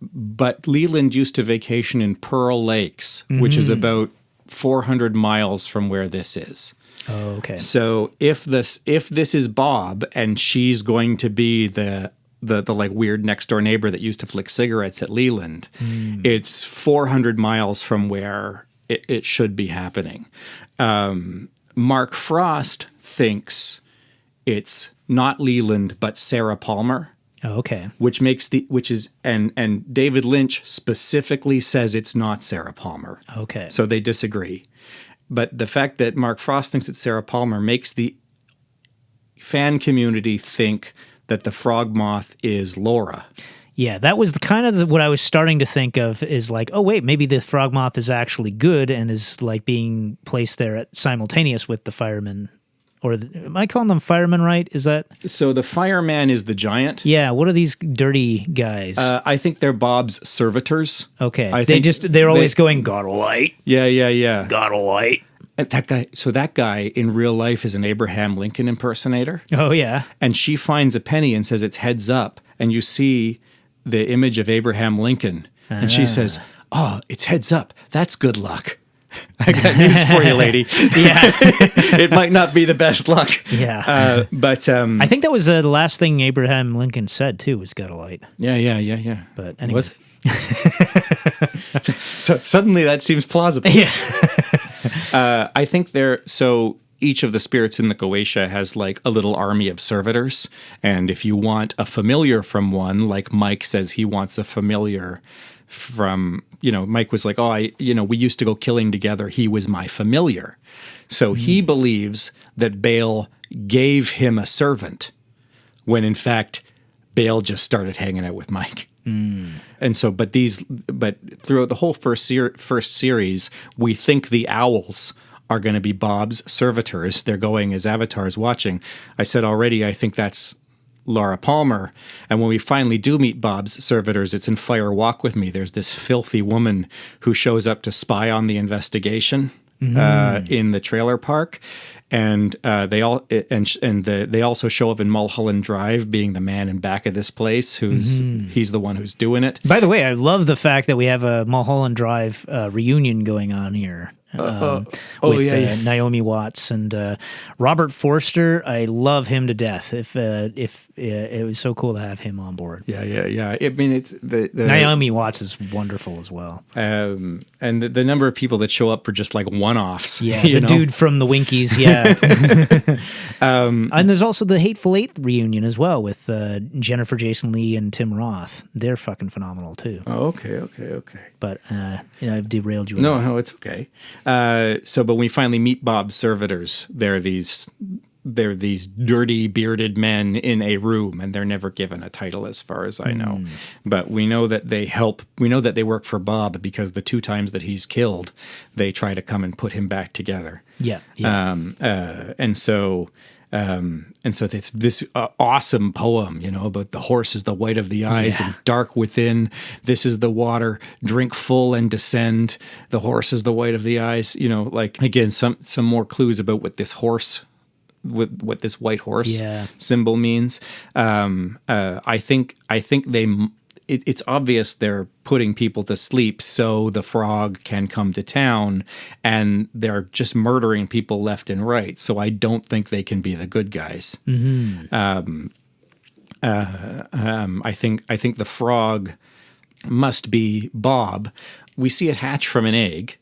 Leland used to vacation in Pearl Lakes, which is about 400 miles from where this is. Oh, okay. So if this is Bob and she's going to be the like weird next door neighbor that used to flick cigarettes at Leland, it's 400 miles from where it should be happening. Mark Frost thinks it's not Leland, but Sarah Palmer. Oh, okay. And David Lynch specifically says it's not Sarah Palmer. Okay. So they disagree. But the fact that Mark Frost thinks it's Sarah Palmer makes the fan community think that the frog moth is Laura. Yeah, that was what I was starting to think of, is like, oh wait, maybe the frog moth is actually good and is like being placed there simultaneous with the firemen. Or am I calling them firemen right? Is that... So the fireman is the giant? Yeah, what are these dirty guys? I think they're Bob's servitors. Okay. They're always going, got a light. Yeah. Got a light. And that guy in real life is an Abraham Lincoln impersonator. Oh, yeah. And she finds a penny and says it's heads up. And you see the image of Abraham Lincoln. And she says, oh, it's heads up. That's good luck. I got news for you, lady. Yeah. It might not be the best luck. Yeah. But I think that was the last thing Abraham Lincoln said, too, was got a light. Yeah. But anyway. Was it? So suddenly that seems plausible. Yeah. I think so each of the spirits in the Goetia has like a little army of servitors. And if you want a familiar from one, like Mike says he wants a familiar from, Mike was like, we used to go killing together. He was my familiar. So he believes that Bale gave him a servant when in fact Bale just started hanging out with Mike. And so, but throughout the whole first series, we think the owls are going to be Bob's servitors. They're going as avatars watching. I said already, I think that's Laura Palmer. And when we finally do meet Bob's servitors, it's in Fire Walk With Me. There's this filthy woman who shows up to spy on the investigation in the trailer park. And they also show up in Mulholland Drive, being the man in back of this place he's the one who's doing it. By the way, I love the fact that we have a Mulholland Drive reunion going on here. With Naomi Watts and Robert Forster. I love him to death. If it was so cool to have him on board. Yeah. I mean, it's the Naomi Watts is wonderful as well. And the number of people that show up for just like one-offs. Yeah, the dude from the Winkies. Yeah. And there's also the Hateful Eight reunion as well with Jennifer Jason Leigh and Tim Roth. They're fucking phenomenal too. Oh, okay. But I've derailed you. No, it's okay. But when we finally meet Bob's servitors, they're these dirty bearded men in a room, and they're never given a title as far as I know. But we know that they help. We know that they work for Bob because the 2 times that he's killed, they try to come and put him back together. Yeah. And so it's this awesome poem, about the horse is the white of the eyes and dark within. This is the water, drink full and descend. The horse is the white of the eyes. Again, some more clues about what this horse, what this white horse symbol means. I think it's obvious they're putting people to sleep so the frog can come to town, and they're just murdering people left and right. So I don't think they can be the good guys. I think the frog must be Bob. We see it hatch from an egg.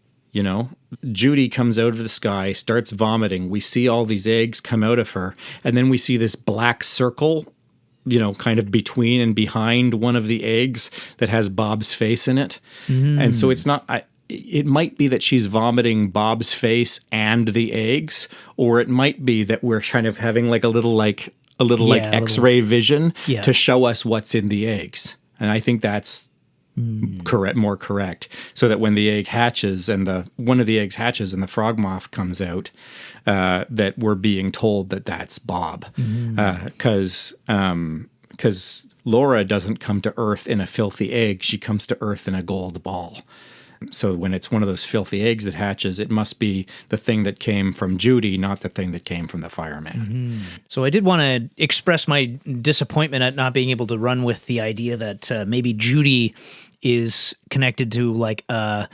Judy comes out of the sky, starts vomiting. We see all these eggs come out of her, and then we see this black circle, kind of between and behind one of the eggs that has Bob's face in it. And so it's not, it might be that she's vomiting Bob's face and the eggs, or it might be that we're kind of having like a little X-ray vision to show us what's in the eggs. And I think that's more correct. So that when the egg hatches and one of the eggs hatches and the frog moth comes out, that we're being told that that's Bob. Because Laura doesn't come to Earth in a filthy egg. She comes to Earth in a gold ball. So when it's one of those filthy eggs that hatches, it must be the thing that came from Judy, not the thing that came from the fireman. So I did want to express my disappointment at not being able to run with the idea that maybe Judy is connected to like a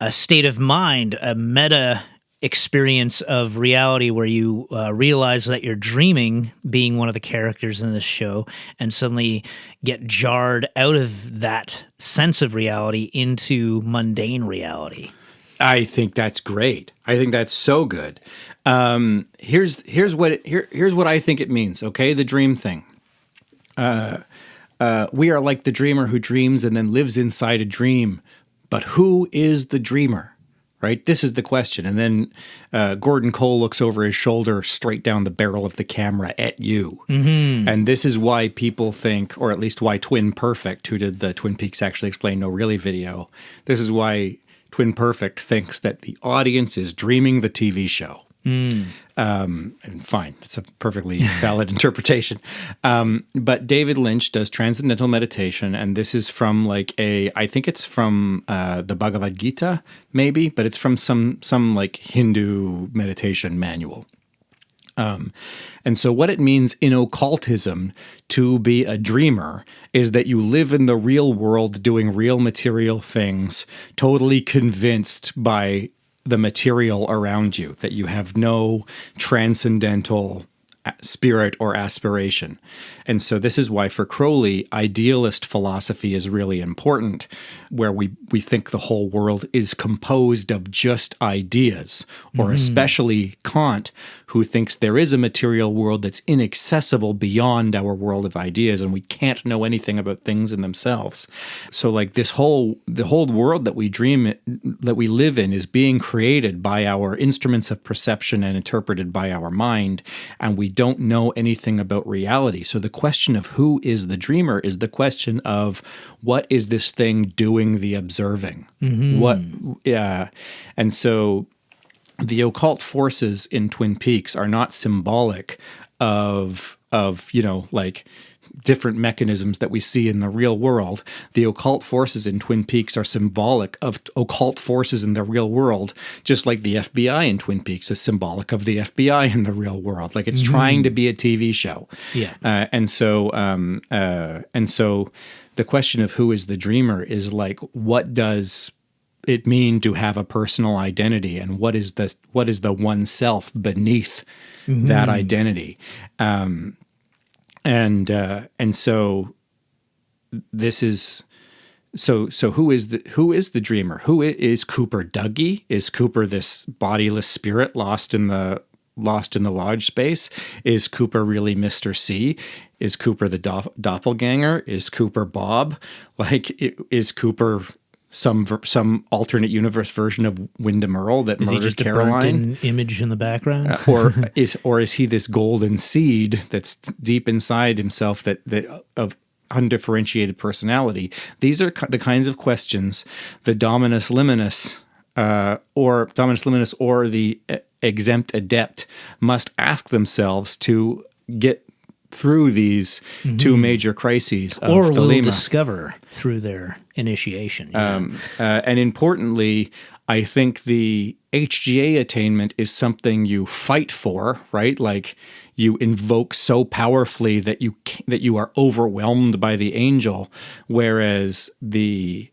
state of mind, a meta experience of reality where you realize that you're dreaming, being one of the characters in this show, and suddenly get jarred out of that sense of reality into mundane reality. I think that's great. I think that's so good. Here's what I think it means. Okay, the dream thing. We are like the dreamer who dreams and then lives inside a dream. But who is the dreamer? Right? This is the question. And then Gordon Cole looks over his shoulder straight down the barrel of the camera at you. And this is why people think, or at least why Twin Perfect, who did the Twin Peaks Actually Explained No Really video, this is why Twin Perfect thinks that the audience is dreaming the TV show. And fine, it's a perfectly valid interpretation. But David Lynch does transcendental meditation, and this is from I think it's from the Bhagavad Gita, maybe, but it's from some like Hindu meditation manual. And so what it means in occultism to be a dreamer is that you live in the real world doing real material things, totally convinced by the material around you, that you have no transcendental spirit or aspiration. And so this is why for Crowley, idealist philosophy is really important, where we think the whole world is composed of just ideas, or especially Kant, who thinks there is a material world that's inaccessible beyond our world of ideas, and we can't know anything about things in themselves. So like the whole world that we that we live in is being created by our instruments of perception and interpreted by our mind, and we don't know anything about reality. So the question of who is the dreamer is the question of what is this thing doing the observing? And so the occult forces in Twin Peaks are not symbolic of like different mechanisms that we see in the real world. The occult forces in Twin Peaks are symbolic of occult forces in the real world, just like the FBI in Twin Peaks is symbolic of the FBI in the real world. Like it's trying to be a TV show. Yeah. And so the question of who is the dreamer is like, what does it mean to have a personal identity, and what is the oneself beneath that identity? And so this is so who is the dreamer? Who is Cooper? Dougie? Is Cooper this bodiless spirit lost in the lodge space? Is Cooper really Mr. C? Is Cooper the doppelganger? Is Cooper Bob? Like, is Cooper some alternate universe version of Wyndham Earle that murdered Caroline? Is he just a burnt-in image in the background? or is he this golden seed that's deep inside himself that of undifferentiated personality? These are the kinds of questions the Dominus Liminis or the exempt adept must ask themselves to get through these two major crises of or Thelema. will discover through their initiation. Yeah. And importantly, I think the HGA attainment is something you fight for, right? Like you invoke so powerfully that you are overwhelmed by the angel, whereas the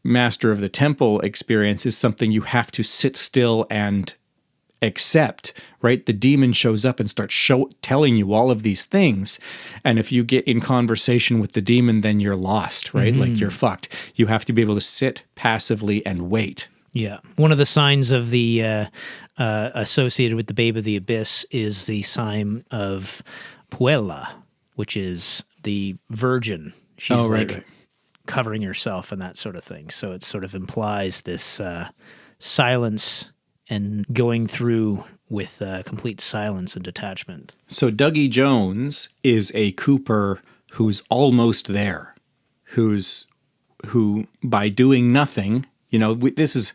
Master of the Temple experience is something you have to sit still and accept, right? The demon shows up and starts telling you all of these things. And if you get in conversation with the demon, then you're lost, right? Like you're fucked. You have to be able to sit passively and wait. Yeah. One of the signs of the associated with the Babe of the Abyss is the sign of Puella, which is the virgin. She's right. Covering herself and that sort of thing. So it sort of implies this silence and going through with complete silence and detachment. So Dougie Jones is a Cooper who's almost there, who by doing nothing, this is,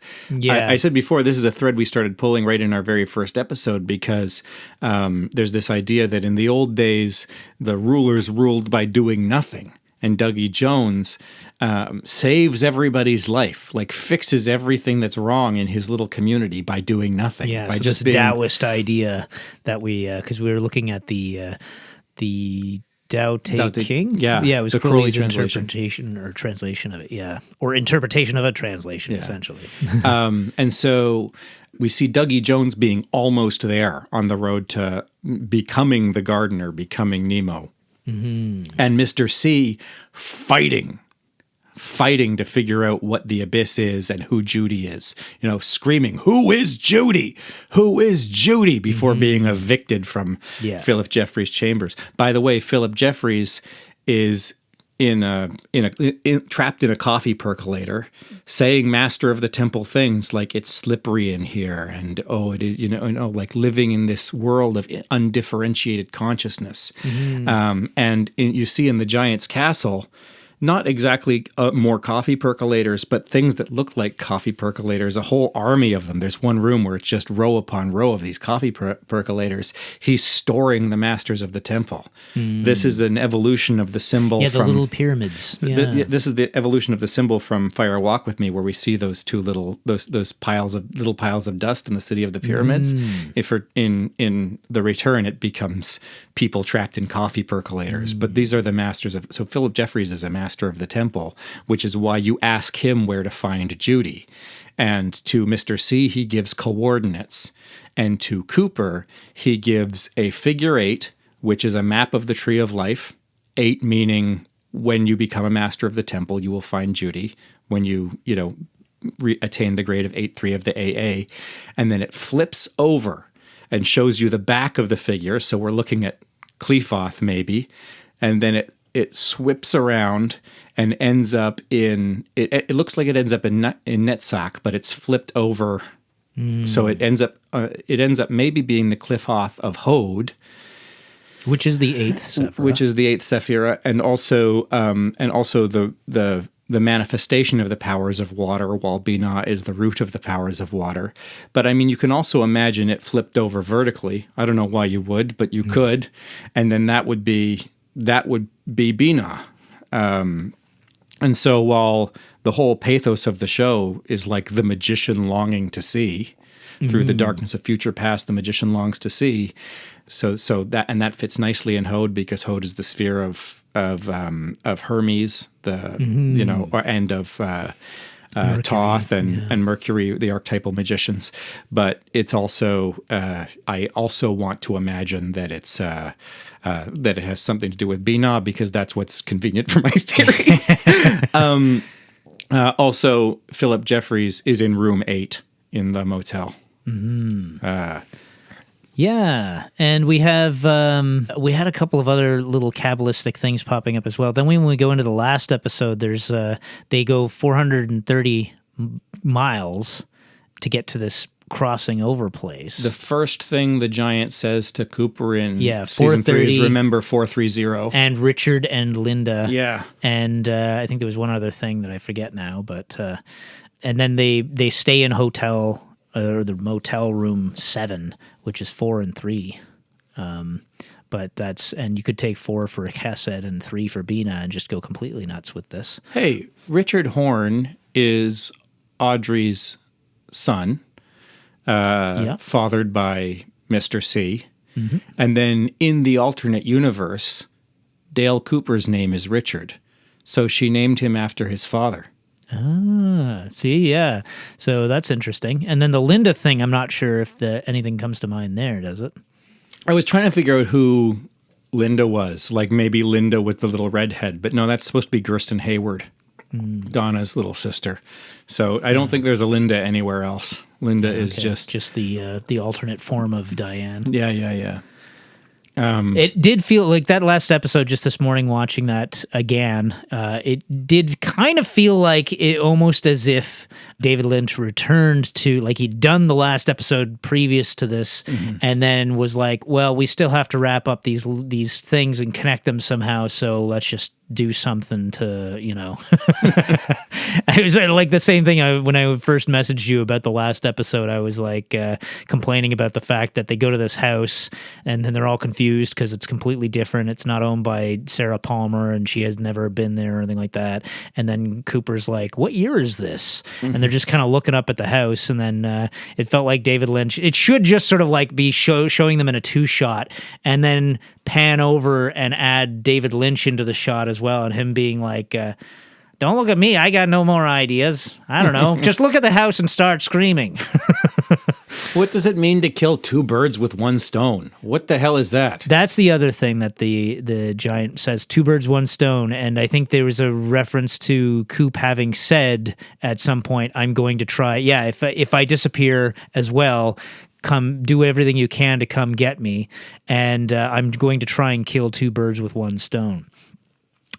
I said before, this is a thread we started pulling right in our very first episode, because there's this idea that in the old days, the rulers ruled by doing nothing. And Dougie Jones saves everybody's life, like fixes everything that's wrong in his little community by doing nothing. Yeah, by so just this Taoist idea that because we were looking at the Tao Te King? Yeah. Yeah, it was the Crowley's Crowley interpretation or translation of it, yeah. Or interpretation of a translation, essentially. And so we see Dougie Jones being almost there on the road to becoming the gardener, becoming Nemo. And Mr. C fighting to figure out what the abyss is and who Judy is, screaming, "Who is Judy? Who is Judy?" before being evicted from Philip Jeffries' chambers. By the way, Philip Jeffries is trapped in a coffee percolator, saying Master of the Temple things like it's slippery in here, and it is, like living in this world of undifferentiated consciousness. And you see in the Giant's Castle, not exactly more coffee percolators, but things that look like coffee percolators, a whole army of them. There's one room where it's just row upon row of these coffee percolators. He's storing the Masters of the Temple. This is an evolution of the symbol from... the little pyramids. This is the evolution of the symbol from Fire Walk With Me, where we see those two those piles of dust in the City of the Pyramids. If in the Return, it becomes people trapped in coffee percolators. But these are the masters of... So Philip Jeffries is a master master of the temple, which is why you ask him where to find Judy. And to Mr. C, he gives coordinates. And to Cooper, he gives a figure 8, which is a map of the tree of life. 8 meaning when you become a master of the temple, you will find Judy. When you attain the grade of 8-3 of the AA. And then it flips over and shows you the back of the figure. So we're looking at Qliphoth maybe. And then it swips around and ends up in, it looks like it ends up in Netzach, but it's flipped over. So it ends up maybe being the Qliphoth of Hod, which is the 8th Sephirah. And also the manifestation of the powers of water, while Binah is the root of the powers of water. But I mean, you can also imagine it flipped over vertically. I don't know why you would, but you could, and then that would be Binah. And so while the whole pathos of the show is like the magician longing to see, through the darkness of future past, the magician longs to see. So that fits nicely in Hod, because Hod is the sphere of Hermes, and of Thoth and Mercury, the archetypal magicians. But it's also I also want to imagine that it's that it has something to do with Binah, because that's what's convenient for my theory. Also, Philip Jeffries is in room 8 in the motel. Yeah, and we had a couple of other little Kabbalistic things popping up as well. Then when we go into the last episode, there's they go 430 miles to get to this crossing over place. The first thing the giant says to Cooper in season season 3 is remember 430. And Richard and Linda. Yeah. And I think there was one other thing that I forget now, but and then they stay in hotel or the motel room 7, which is 4 and 3. But and you could take 4 for a Chesed and 3 for Binah and just go completely nuts with this. Hey, Richard Horn is Audrey's son, fathered by Mr. C. Mm-hmm. And then in the alternate universe, Dale Cooper's name is Richard. So she named him after his father. Ah, see, yeah. So that's interesting. And then the Linda thing, I'm not sure if anything comes to mind there, does it? I was trying to figure out who Linda was, like maybe Linda with the little redhead, but no, that's supposed to be Kirsten Hayward, Donna's little sister. So I don't think there's a Linda anywhere else. Linda is just the alternate form of Diane. Yeah. It did feel like that last episode, just this morning watching that again, it did kind of feel like it almost as if David Lynch returned to, like he'd done the last episode previous to this, and then was like, well, we still have to wrap up these things and connect them somehow, so let's just do something to, It was like the same thing when I first messaged you about the last episode. I was like complaining about the fact that they go to this house and then they're all confused because it's completely different. It's not owned by Sarah Palmer and she has never been there or anything like that. And then Cooper's like, what year is this? And they're just kind of looking up at the house. And then it felt like David Lynch, it should just sort of like be showing them in a 2-shot and then pan over and add David Lynch into the shot as well, and him being like, don't look at me, I got no more ideas. I don't know. Just look at the house and start screaming. What does it mean to kill 2 birds with 1 stone? What the hell is that? That's the other thing that the giant says, 2 birds, 1 stone. And I think there was a reference to Coop having said at some point, I'm going to try, if I disappear as well, come do everything you can to come get me, and I'm going to try and kill 2 birds with 1 stone.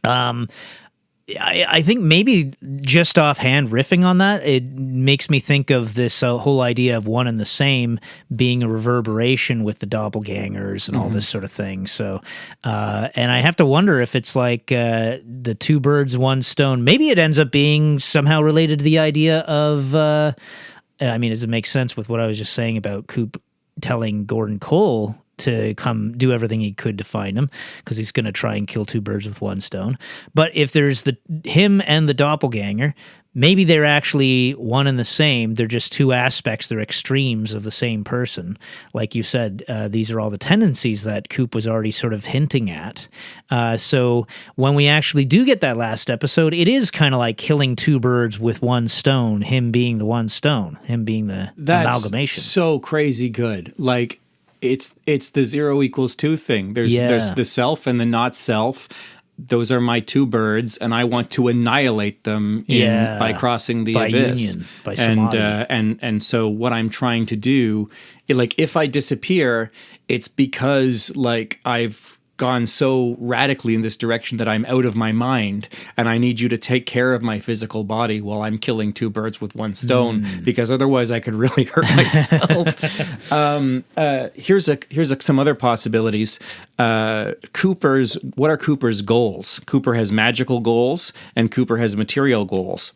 I think maybe just offhand riffing on that, it makes me think of this whole idea of one and the same being a reverberation with the doppelgangers and all this sort of thing. So, and I have to wonder if it's like the 2 birds, 1 stone. Maybe it ends up being somehow related to the idea of, does it make sense with what I was just saying about Coop telling Gordon Cole to come do everything he could to find him because he's going to try and kill 2 birds with 1 stone. But if there's him and the doppelganger, maybe they're actually one and the same. They're just two aspects. They're extremes of the same person. Like you said, these are all the tendencies that Coop was already sort of hinting at. So when we actually do get that last episode, it is kind of like killing two birds with one stone, him being the one stone, him being the amalgamation. So crazy good. Like it's the 0 = 2 thing. There's the self and the not self. Those are my two birds, and I want to annihilate them by crossing the abyss. Union, by samadhi. And so what I'm trying to do, like if I disappear, it's because like I've gone so radically in this direction that I'm out of my mind, and I need you to take care of my physical body while I'm killing two birds with one stone, because otherwise I could really hurt myself. Here's some other possibilities. What are Cooper's goals? Cooper has magical goals, and Cooper has material goals.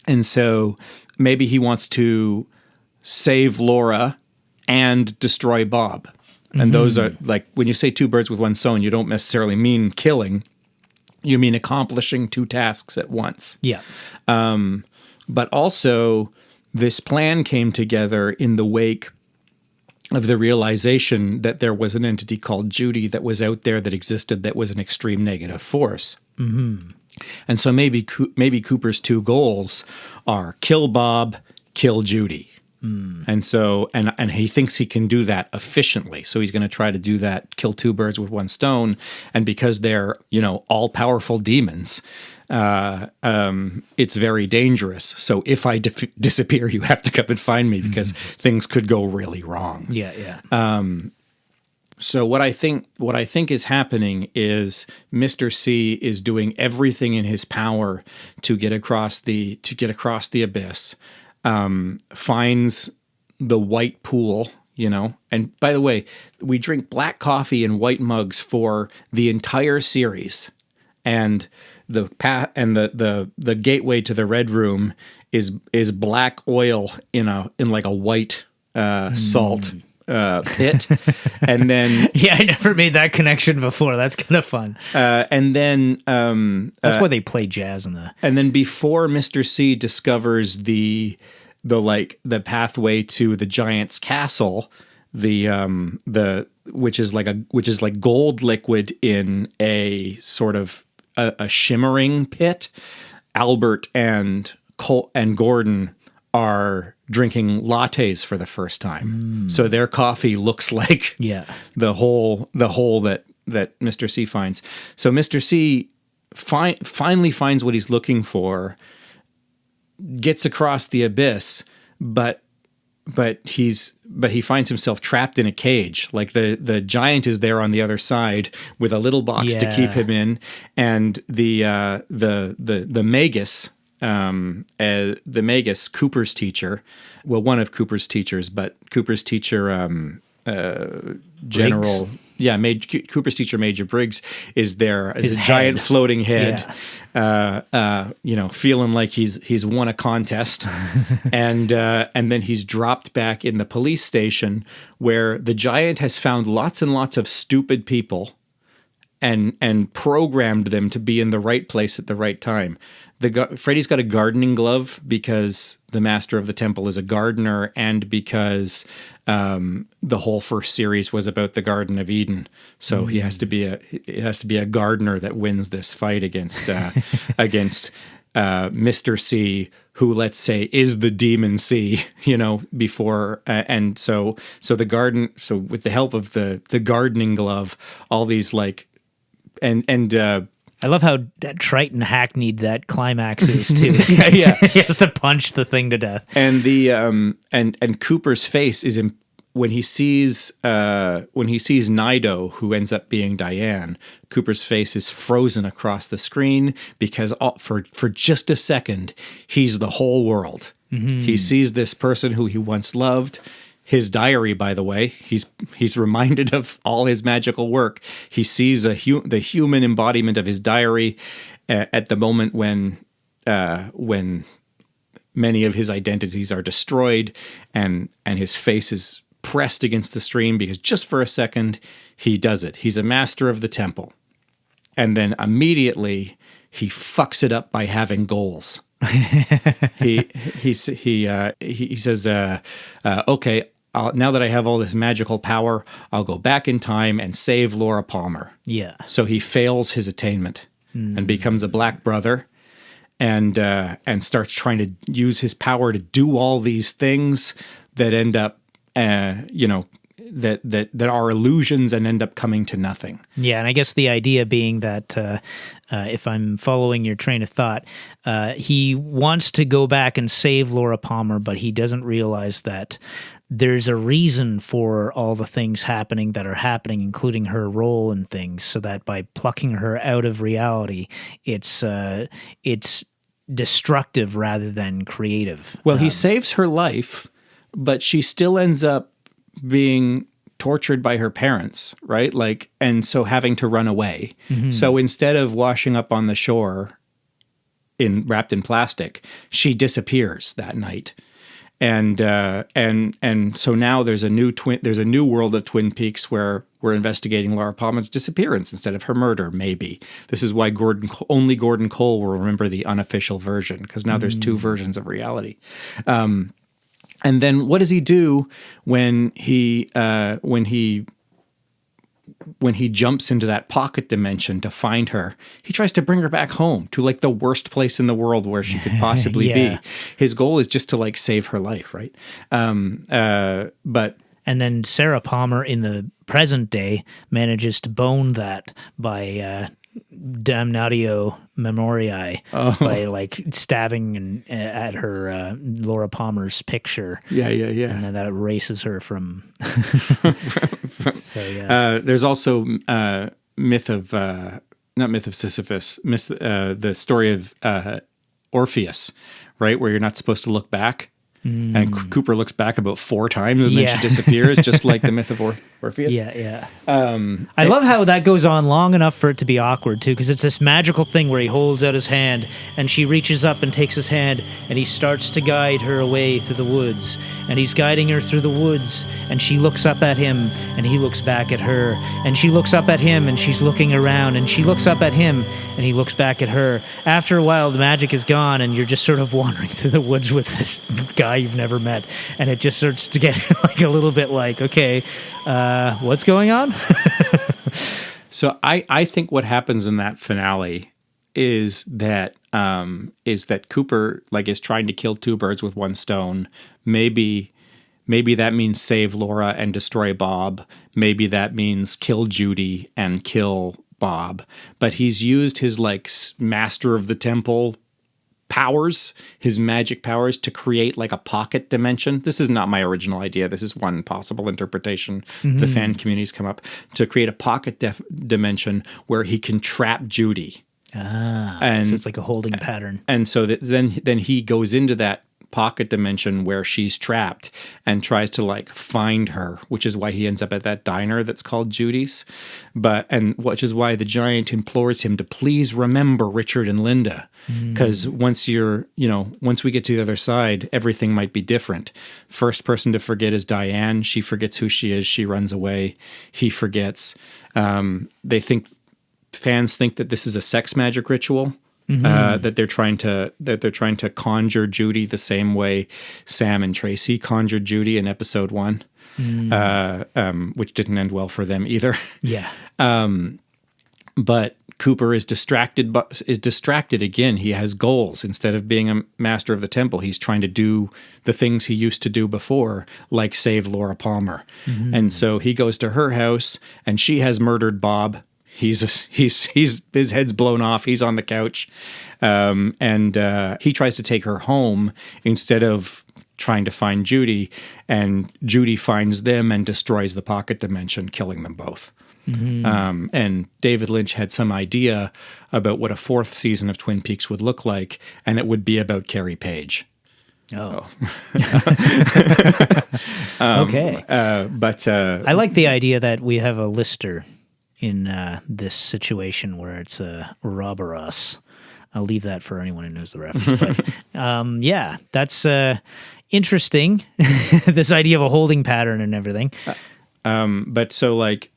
And so maybe he wants to save Laura and destroy Bob. And those are, like, when you say two birds with one stone, you don't necessarily mean killing. You mean accomplishing two tasks at once. Yeah. But also, this plan came together in the wake of the realization that there was an entity called Judy that was out there that existed that was an extreme negative force. Mm-hmm. And so maybe Cooper's two goals are kill Bob, kill Judy. And so, and he thinks he can do that efficiently. So he's going to try to do that, kill two birds with one stone. And because they're, all powerful demons, it's very dangerous. So if I disappear, you have to come and find me, because things could go really wrong. Yeah. So what I think is happening is Mr. C is doing everything in his power to get across the abyss. Finds the white pool, and by the way, we drink black coffee in white mugs for the entire series, and the gateway to the red room is black oil in like a white salt pit, and then I never made that connection before. That's kind of fun. And then that's why they play jazz in the. And then before Mr. C discovers the pathway to the giant's castle, which is like gold liquid in a sort of a shimmering pit, Albert and Gordon are drinking lattes for the first time. So their coffee looks like the hole that Mr. C finds. So Mr. C finally finds what he's looking for, gets across the abyss, but he finds himself trapped in a cage. Like the giant is there on the other side with a little box to keep him in, and the Magus. The Magus, Cooper's teacher, well, one of Cooper's teachers, but Cooper's teacher, General, Cooper's teacher, Major Briggs, is there as a giant floating head, feeling like he's won a contest, and then he's dropped back in the police station where the giant has found lots and lots of stupid people and programmed them to be in the right place at the right time. Freddy's got a gardening glove because the master of the temple is a gardener, and because the whole first series was about the Garden of Eden. So it has to be a gardener that wins this fight against Mr. C, who, let's say, is the demon C, before and so with the help of the gardening glove, all these I love how trite and hackneyed that climax is too. He has to punch the thing to death. And and Cooper's face is when he sees Nido, who ends up being Diane. Cooper's face is frozen across the screen because for just a second he's the whole world. Mm-hmm. He sees this person who he once loved. His diary, by the way, he's reminded of all his magical work. He sees the human embodiment of his diary at the moment when many of his identities are destroyed, and his face is pressed against the stream because just for a second he does it. He's a master of the temple, and then immediately he fucks it up by having goals. he says, okay, now that I have all this magical power, I'll go back in time and save Laura Palmer. Yeah. So he fails his attainment and becomes a Black Brother, and starts trying to use his power to do all these things that end up, that are illusions and end up coming to nothing. Yeah, and I guess the idea being that, if I'm following your train of thought, he wants to go back and save Laura Palmer, but he doesn't realize that there's a reason for all the things happening that are happening, including her role in things, so that by plucking her out of reality, it's destructive rather than creative. Well, he saves her life, but she still ends up being tortured by her parents, right? Like, and so having to run away. So instead of washing up on the shore wrapped in plastic, she disappears that night. And so now there's a new world of Twin Peaks where we're investigating Laura Palmer's disappearance instead of her murder. Maybe this is why only Gordon Cole will remember the unofficial version, because now there's two versions of reality. And then what does he do when he jumps into that pocket dimension to find her? He tries to bring her back home to like the worst place in the world where she could possibly be. His goal is just to like save her life, right? But And then Sarah Palmer in the present day manages to bone that by damnatio memoriae, by like stabbing at her Laura Palmer's picture. Yeah. And then that erases her from. So there's also not myth of Sisyphus, the story of Orpheus, right, where you're not supposed to look back. And Cooper looks back about 4 times and then she disappears, just like the myth of Orpheus. Yeah. I love how that goes on long enough for it to be awkward, too, because it's this magical thing where he holds out his hand and she reaches up and takes his hand and he starts to guide her away through the woods. And he's guiding her through the woods and she looks up at him and he looks back at her. And she looks up at him and she's looking around and she looks up at him and he looks back at her. After a while, the magic is gone and you're just sort of wandering through the woods with this guy you've never met, and it just starts to get like a little bit like, okay, what's going on? So I think what happens in that finale is that Cooper like is trying to kill 2 birds with 1 stone. Maybe that means save Laura and destroy Bob. Maybe that means kill Judy and kill Bob. But he's used his like master of the temple powers, his magic powers, to create like a pocket dimension. This is not my original idea. This is one possible interpretation the fan community's come up, to create a pocket dimension where he can trap Judy. And so it's like a holding pattern. And so then he goes into that pocket dimension where she's trapped and tries to like find her, which is why he ends up at that diner that's called Judy's. Which is why the giant implores him to please remember Richard and Linda, because once we get to the other side, everything might be different. First person to forget is Diane. She forgets who she is. She runs away. He forgets. Fans think that this is a sex magic ritual. That they're trying to conjure Judy the same way Sam and Tracy conjured Judy in episode 1, which didn't end well for them either. Yeah. But Cooper is distracted again. He has goals. Instead of being a master of the temple, he's trying to do the things he used to do before, like save Laura Palmer. And so he goes to her house, and she has murdered Bob. He's his head's blown off. He's on the couch, and he tries to take her home instead of trying to find Judy. And Judy finds them and destroys the pocket dimension, killing them both. And David Lynch had some idea about what a 4th season of Twin Peaks would look like, and it would be about Carrie Page. Okay. But I like the idea that we have a lister in this situation where it's a Roboros. I'll leave that for anyone who knows the reference. But yeah, that's interesting. This idea of a holding pattern and everything. But so like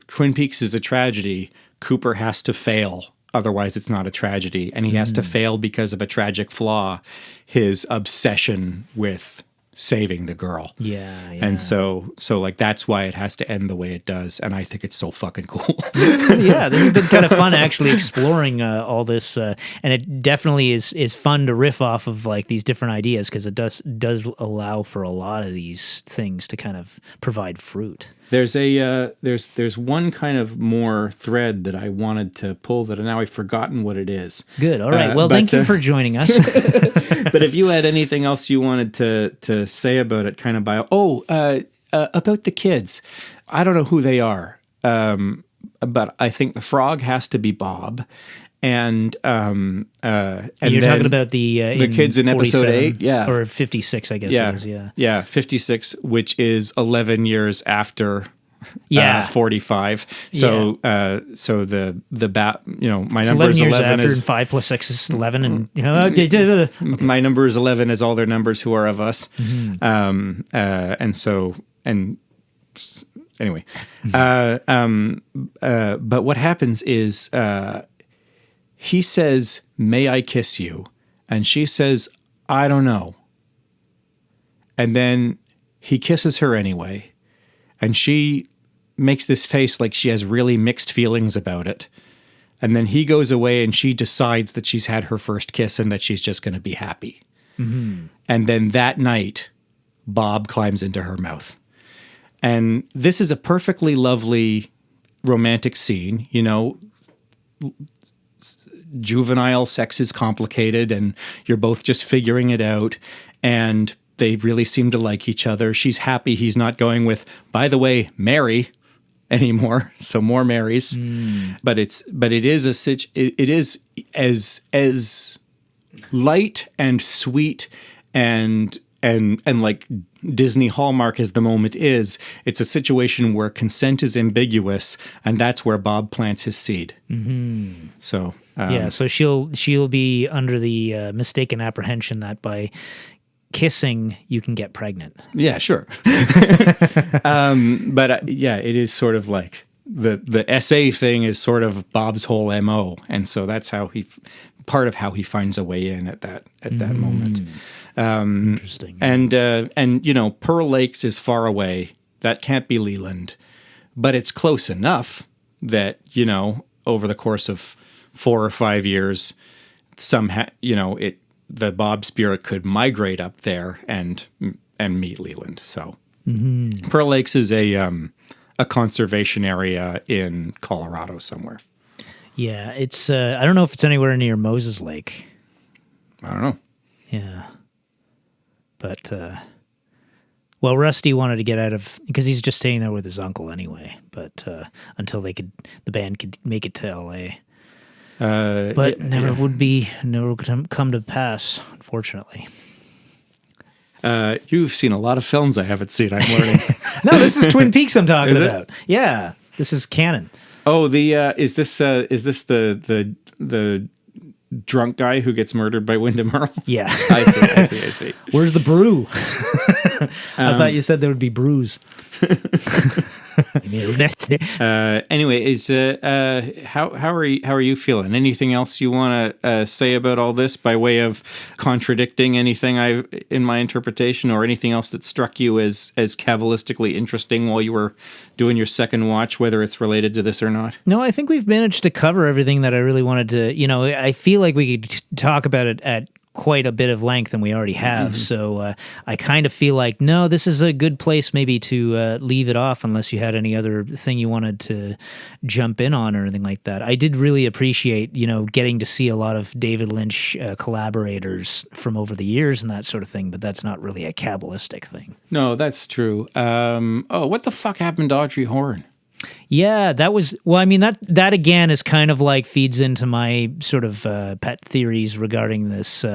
Twin Peaks is a tragedy. Cooper has to fail otherwise it's not a tragedy. And he has to fail because of a tragic flaw, his obsession with saving the girl. Yeah. And so like that's why it has to end the way it does. And I think it's so fucking cool. Yeah, this has been kind of fun actually exploring all this, and it definitely is fun to riff off of like these different ideas, because it does allow for a lot of these things to kind of provide fruit. There's there's one kind of more thread that I wanted to pull that now I've forgotten what it is. Good. All right. Well, thank you for joining us. But if you had anything else you wanted to say about it, kind of about the kids, I don't know who they are, but I think the frog has to be Bob. And you're talking about the kids in episode 8, yeah, or 56, I guess it is, yeah, 56, which is 11 years after 45. So so the my it's number 11 is years 11 after, is, and 5 plus 6 is 11, and okay. My number is 11 as all their numbers who are of us, anyway, but what happens is. He says, "May I kiss you?" And she says, "I don't know." And then he kisses her anyway. And she makes this face like she has really mixed feelings about it. And then he goes away and she decides that she's had her first kiss and that she's just going to be happy. Mm-hmm. And then that night, Bob climbs into her mouth. And this is a perfectly lovely romantic scene, juvenile sex is complicated and you're both just figuring it out, and they really seem to like each other. She's happy he's not going with, by the way, Mary anymore, so more Marys. But it is as light and sweet and like Disney Hallmark as the moment is. It's a situation where consent is ambiguous, and that's where Bob plants his seed. Mm-hmm. So so she'll be under the mistaken apprehension that by kissing you can get pregnant. Yeah, sure. But it is sort of like the SA thing is sort of Bob's whole MO, and so that's how part of how he finds a way in at that moment. Interesting. And Pearl Lakes is far away. That can't be Leland, but it's close enough that over the course of 4 or 5 years, the Bob spirit could migrate up there and meet Leland. So Pearl Lakes is a conservation area in Colorado somewhere. Yeah, it's I don't know if it's anywhere near Moses Lake. I don't know. Yeah. But well, Rusty wanted to get out of, because he's just staying there with his uncle anyway, but until the band could make it to LA. But never would come to pass, unfortunately. You've seen a lot of films I haven't seen, I'm learning. No, this is Twin Peaks I'm talking about. Yeah, this is canon. Oh, is this the drunk guy who gets murdered by Wyndham Earle? Yeah. I see. Where's the brew? I thought you said there would be brews. Anyway, how are you feeling? Anything else you want to say about all this by way of contradicting anything in my interpretation, or anything else that struck you as Kabbalistically interesting while you were doing your second watch, whether it's related to this or not? No, I think we've managed to cover everything that I really wanted to. I feel like we could talk about it at quite a bit of length, and we already have. Mm-hmm. So I kind of feel like, no, this is a good place maybe to leave it off, unless you had any other thing you wanted to jump in on or anything like that. I did really appreciate, getting to see a lot of David Lynch collaborators from over the years and that sort of thing, but that's not really a Kabbalistic thing. No, that's true. What the fuck happened to Audrey Horne? Yeah, that was, well, I mean, that again is kind of like feeds into my sort of pet theories regarding this.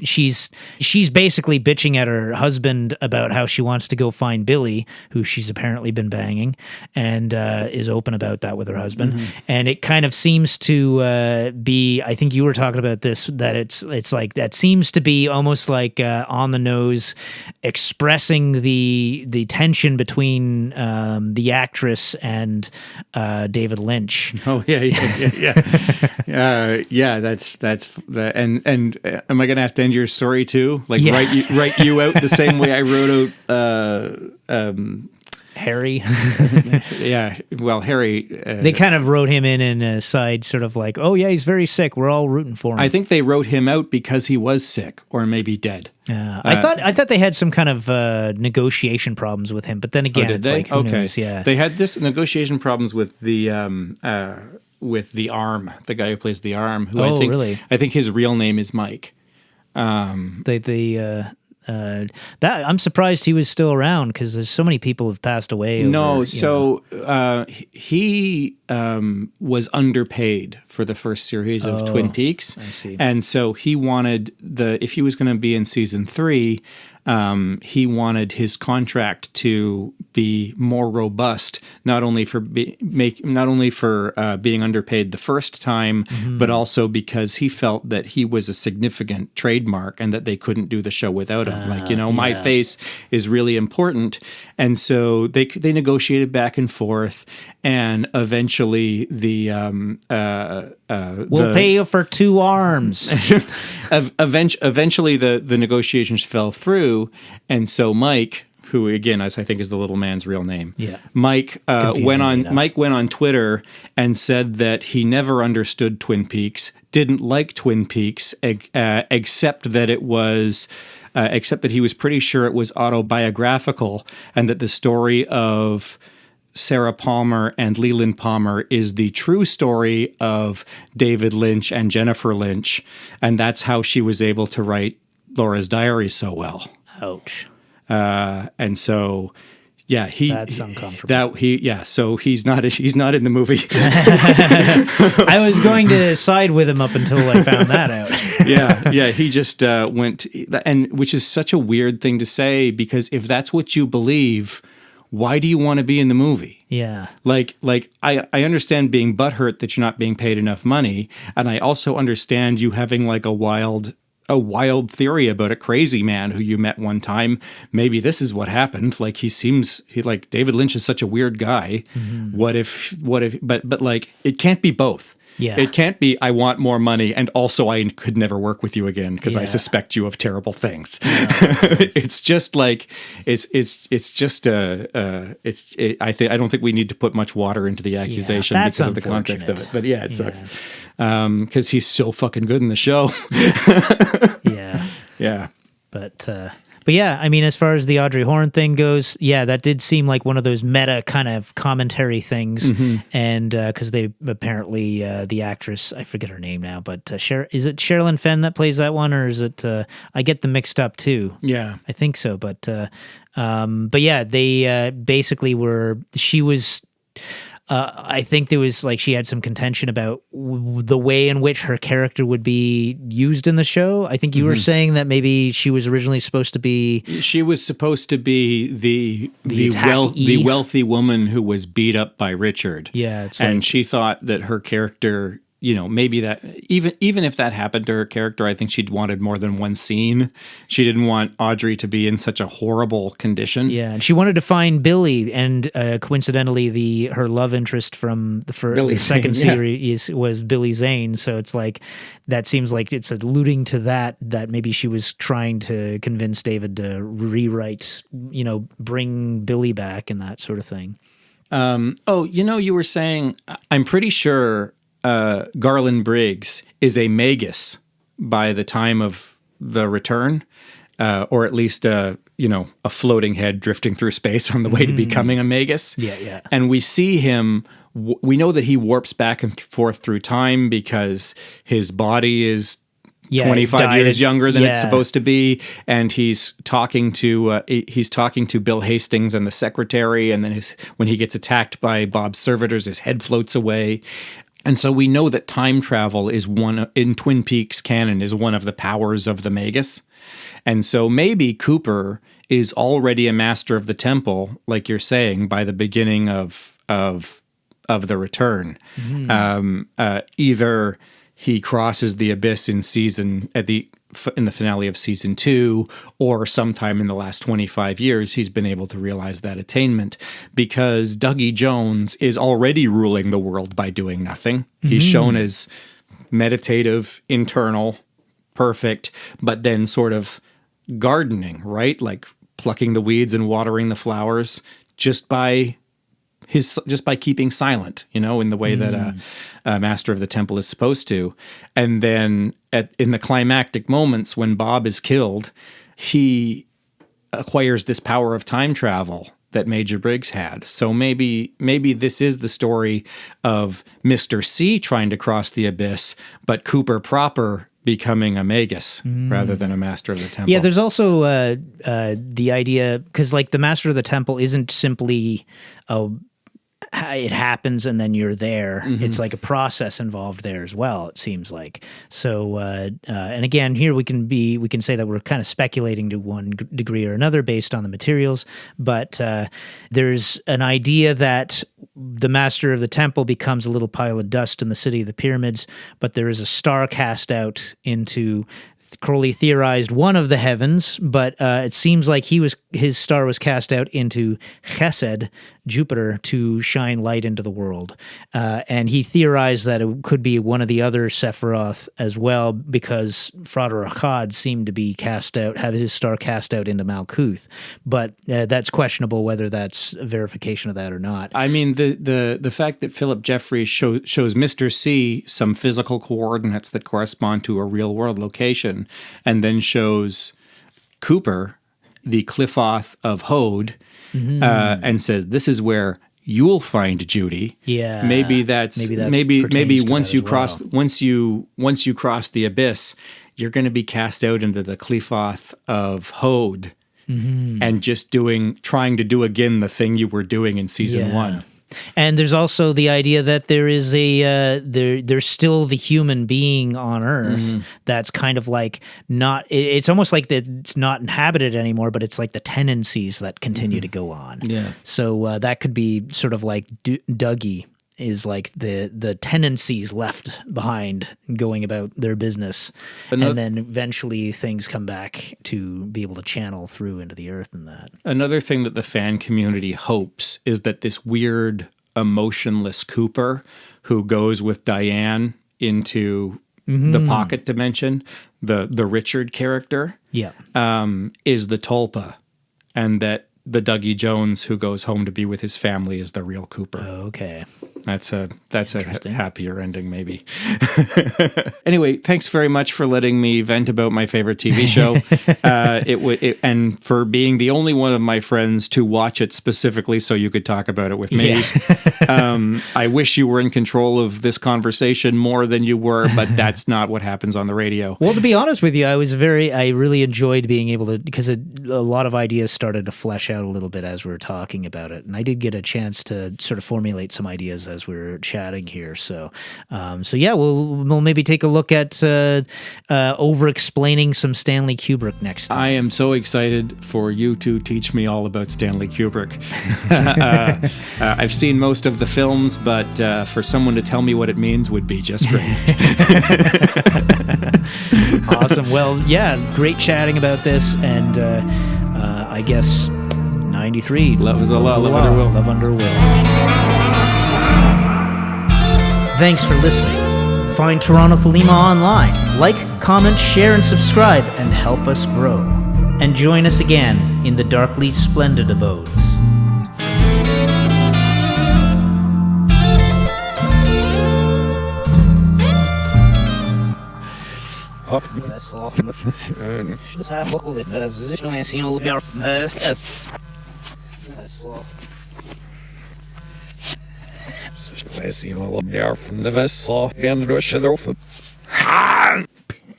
She's basically bitching at her husband about how she wants to go find Billy, who she's apparently been banging, and is open about that with her husband. Mm-hmm. And it kind of seems to be, I think you were talking about this, that it's like, that seems to be almost like on the nose, expressing the tension between the actress Morris and David Lynch. Oh yeah. That's that. And am I gonna have to end your story too? Like write you out the same way I wrote out Harry. Yeah. Well, Harry. They kind of wrote him in a side, sort of like, oh yeah, he's very sick. We're all rooting for him. I think they wrote him out because he was sick or maybe dead. I thought they had some kind of negotiation problems with him, but then again, it's like who knows? Yeah, they had this negotiation problems with the Arm, the guy who plays the Arm. Who really? I think his real name is Mike. That I'm surprised he was still around because there's so many people who've passed away. He was underpaid for the first series of Twin Peaks. I see. And so he wanted if he was going to be in season 3, he wanted his contract to be more robust, not only for being underpaid the first time, but also because he felt that he was a significant trademark and that they couldn't do the show without him. My face is really important, and so they negotiated back and forth, and eventually we'll pay you for 2 arms. Eventually, the negotiations fell through, and so Mike, who again, as I think is the little man's real name, Mike went on Twitter and said that he never understood Twin Peaks, didn't like Twin Peaks, except that he was pretty sure it was autobiographical, and that the story of Sarah Palmer and Leland Palmer is the true story of David Lynch and Jennifer Lynch, and that's how she was able to write Laura's Diary so well. Ouch. And so, that's uncomfortable. So he's not in the movie. I was going to side with him up until I found that out. He just went, and which is such a weird thing to say, because if that's what you believe, why do you want to be in the movie? Yeah. Like I understand being butthurt that you're not being paid enough money, and I also understand you having like a wild theory about a crazy man who you met one time. Maybe this is what happened. Like David Lynch is such a weird guy. Mm-hmm. What if but like it can't be both. Yeah. It can't be I want more money and also I could never work with you again because I suspect you of terrible things. It's just like I don't think we need to put much water into the accusation because of the context of it. But it sucks. Because he's so fucking good in the show. Yeah. But yeah, I mean, as far as the Audrey Horne thing goes, that did seem like one of those meta kind of commentary things. Mm-hmm. And because they apparently, the actress, I forget her name now, but is it Sherilyn Fenn that plays that one, or is it, I get them mixed up too. Yeah. I think so. But yeah, they basically she was... I think there was she had some contention about the way in which her character would be used in the show. I think you were saying that maybe she was originally supposed to be... She was supposed to be the wealthy woman who was beat up by Richard. Yeah. And she thought that her character... maybe that even if that happened to her character, I think she'd wanted more than one scene. She didn't want Audrey to be in such a horrible condition. Yeah, and she wanted to find Billy, and coincidentally, her love interest from the second series was Billy Zane. So it's like that seems like it's alluding to that maybe she was trying to convince David to rewrite, bring Billy back and that sort of thing. You were saying, I'm pretty sure. Garland Briggs is a magus by the time of the return, or at least a floating head drifting through space on the way to becoming a magus. Yeah. And we see him. We know that he warps back and forth through time because his body is 25 years younger than it's supposed to be, and he's talking to Bill Hastings and the secretary, and then when he gets attacked by Bob's servitors, his head floats away. And so we know that time travel is in Twin Peaks canon is one of the powers of the Magus. And so maybe Cooper is already a master of the temple, like you're saying, by the beginning of the return. Mm-hmm. Either he crosses the abyss in the finale of season 2, or sometime in the last 25 years, he's been able to realize that attainment, because Dougie Jones is already ruling the world by doing nothing. He's shown as meditative, internal, perfect, but then sort of gardening, right? Like plucking the weeds and watering the flowers just by keeping silent, in the way that a master of the temple is supposed to. And then in the climactic moments when Bob is killed, he acquires this power of time travel that Major Briggs had. So maybe this is the story of Mr. C trying to cross the abyss, but Cooper proper becoming a magus rather than a master of the temple. Yeah, there's also the idea, because like the master of the temple isn't simply it happens and then you're there. It's like a process involved there as well, it seems like. So, and again, here we can say that we're kind of speculating to one degree or another based on the materials, but there's an idea that the master of the temple becomes a little pile of dust in the city of the pyramids, but there is a star cast out into, Crowley theorized, one of the heavens, but it seems like his star was cast out into Chesed, Jupiter, to shine light into the world. And he theorized that it could be one of the other Sephiroth as well, because Frater Akkad seemed to be have his star cast out into Malkuth. But that's questionable whether that's a verification of that or not. I mean, the fact that Philip Jeffries shows Mr. C some physical coordinates that correspond to a real world location, and then shows Cooper the Cliffoth of Hode, and says, "This is where you'll find Judy." Yeah, maybe once you cross well. once you cross the abyss, you're going to be cast out into the Cliffoth of Hode, and just trying to do again the thing you were doing in season 1. And there's also the idea that there is there's still the human being on Earth that's kind of like not. It's almost like that it's not inhabited anymore, but it's like the tendencies that continue to go on. Yeah. So that could be sort of like Dougie is like the tendencies left behind going about their business, and then eventually things come back to be able to channel through into the earth and that. Another thing that the fan community hopes is that this weird emotionless Cooper who goes with Diane into the pocket dimension, the Richard character, is the Tulpa, and that the Dougie Jones who goes home to be with his family is the real Cooper. Okay. That's a happier ending, maybe. Anyway, thanks very much for letting me vent about my favorite TV show, and for being the only one of my friends to watch it specifically so you could talk about it with me. Yeah. I wish you were in control of this conversation more than you were, but that's not what happens on the radio. Well, to be honest with you, I really enjoyed being able to, because a lot of ideas started to flesh out a little bit as we were talking about it, and I did get a chance to sort of formulate some ideas as we were chatting here. So yeah, we'll maybe take a look at over-explaining some Stanley Kubrick next time. I am so excited for you to teach me all about Stanley Kubrick. I've seen most of the films, but for someone to tell me what it means would be just great. Awesome. Well, yeah, great chatting about this, and I guess 93. Love is a law. Love under will. Love under will. Thanks for listening. Find Toronto Thelema online. Like, comment, share, and subscribe, and help us grow. And join us again in the darkly splendid abodes.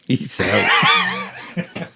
Peace out.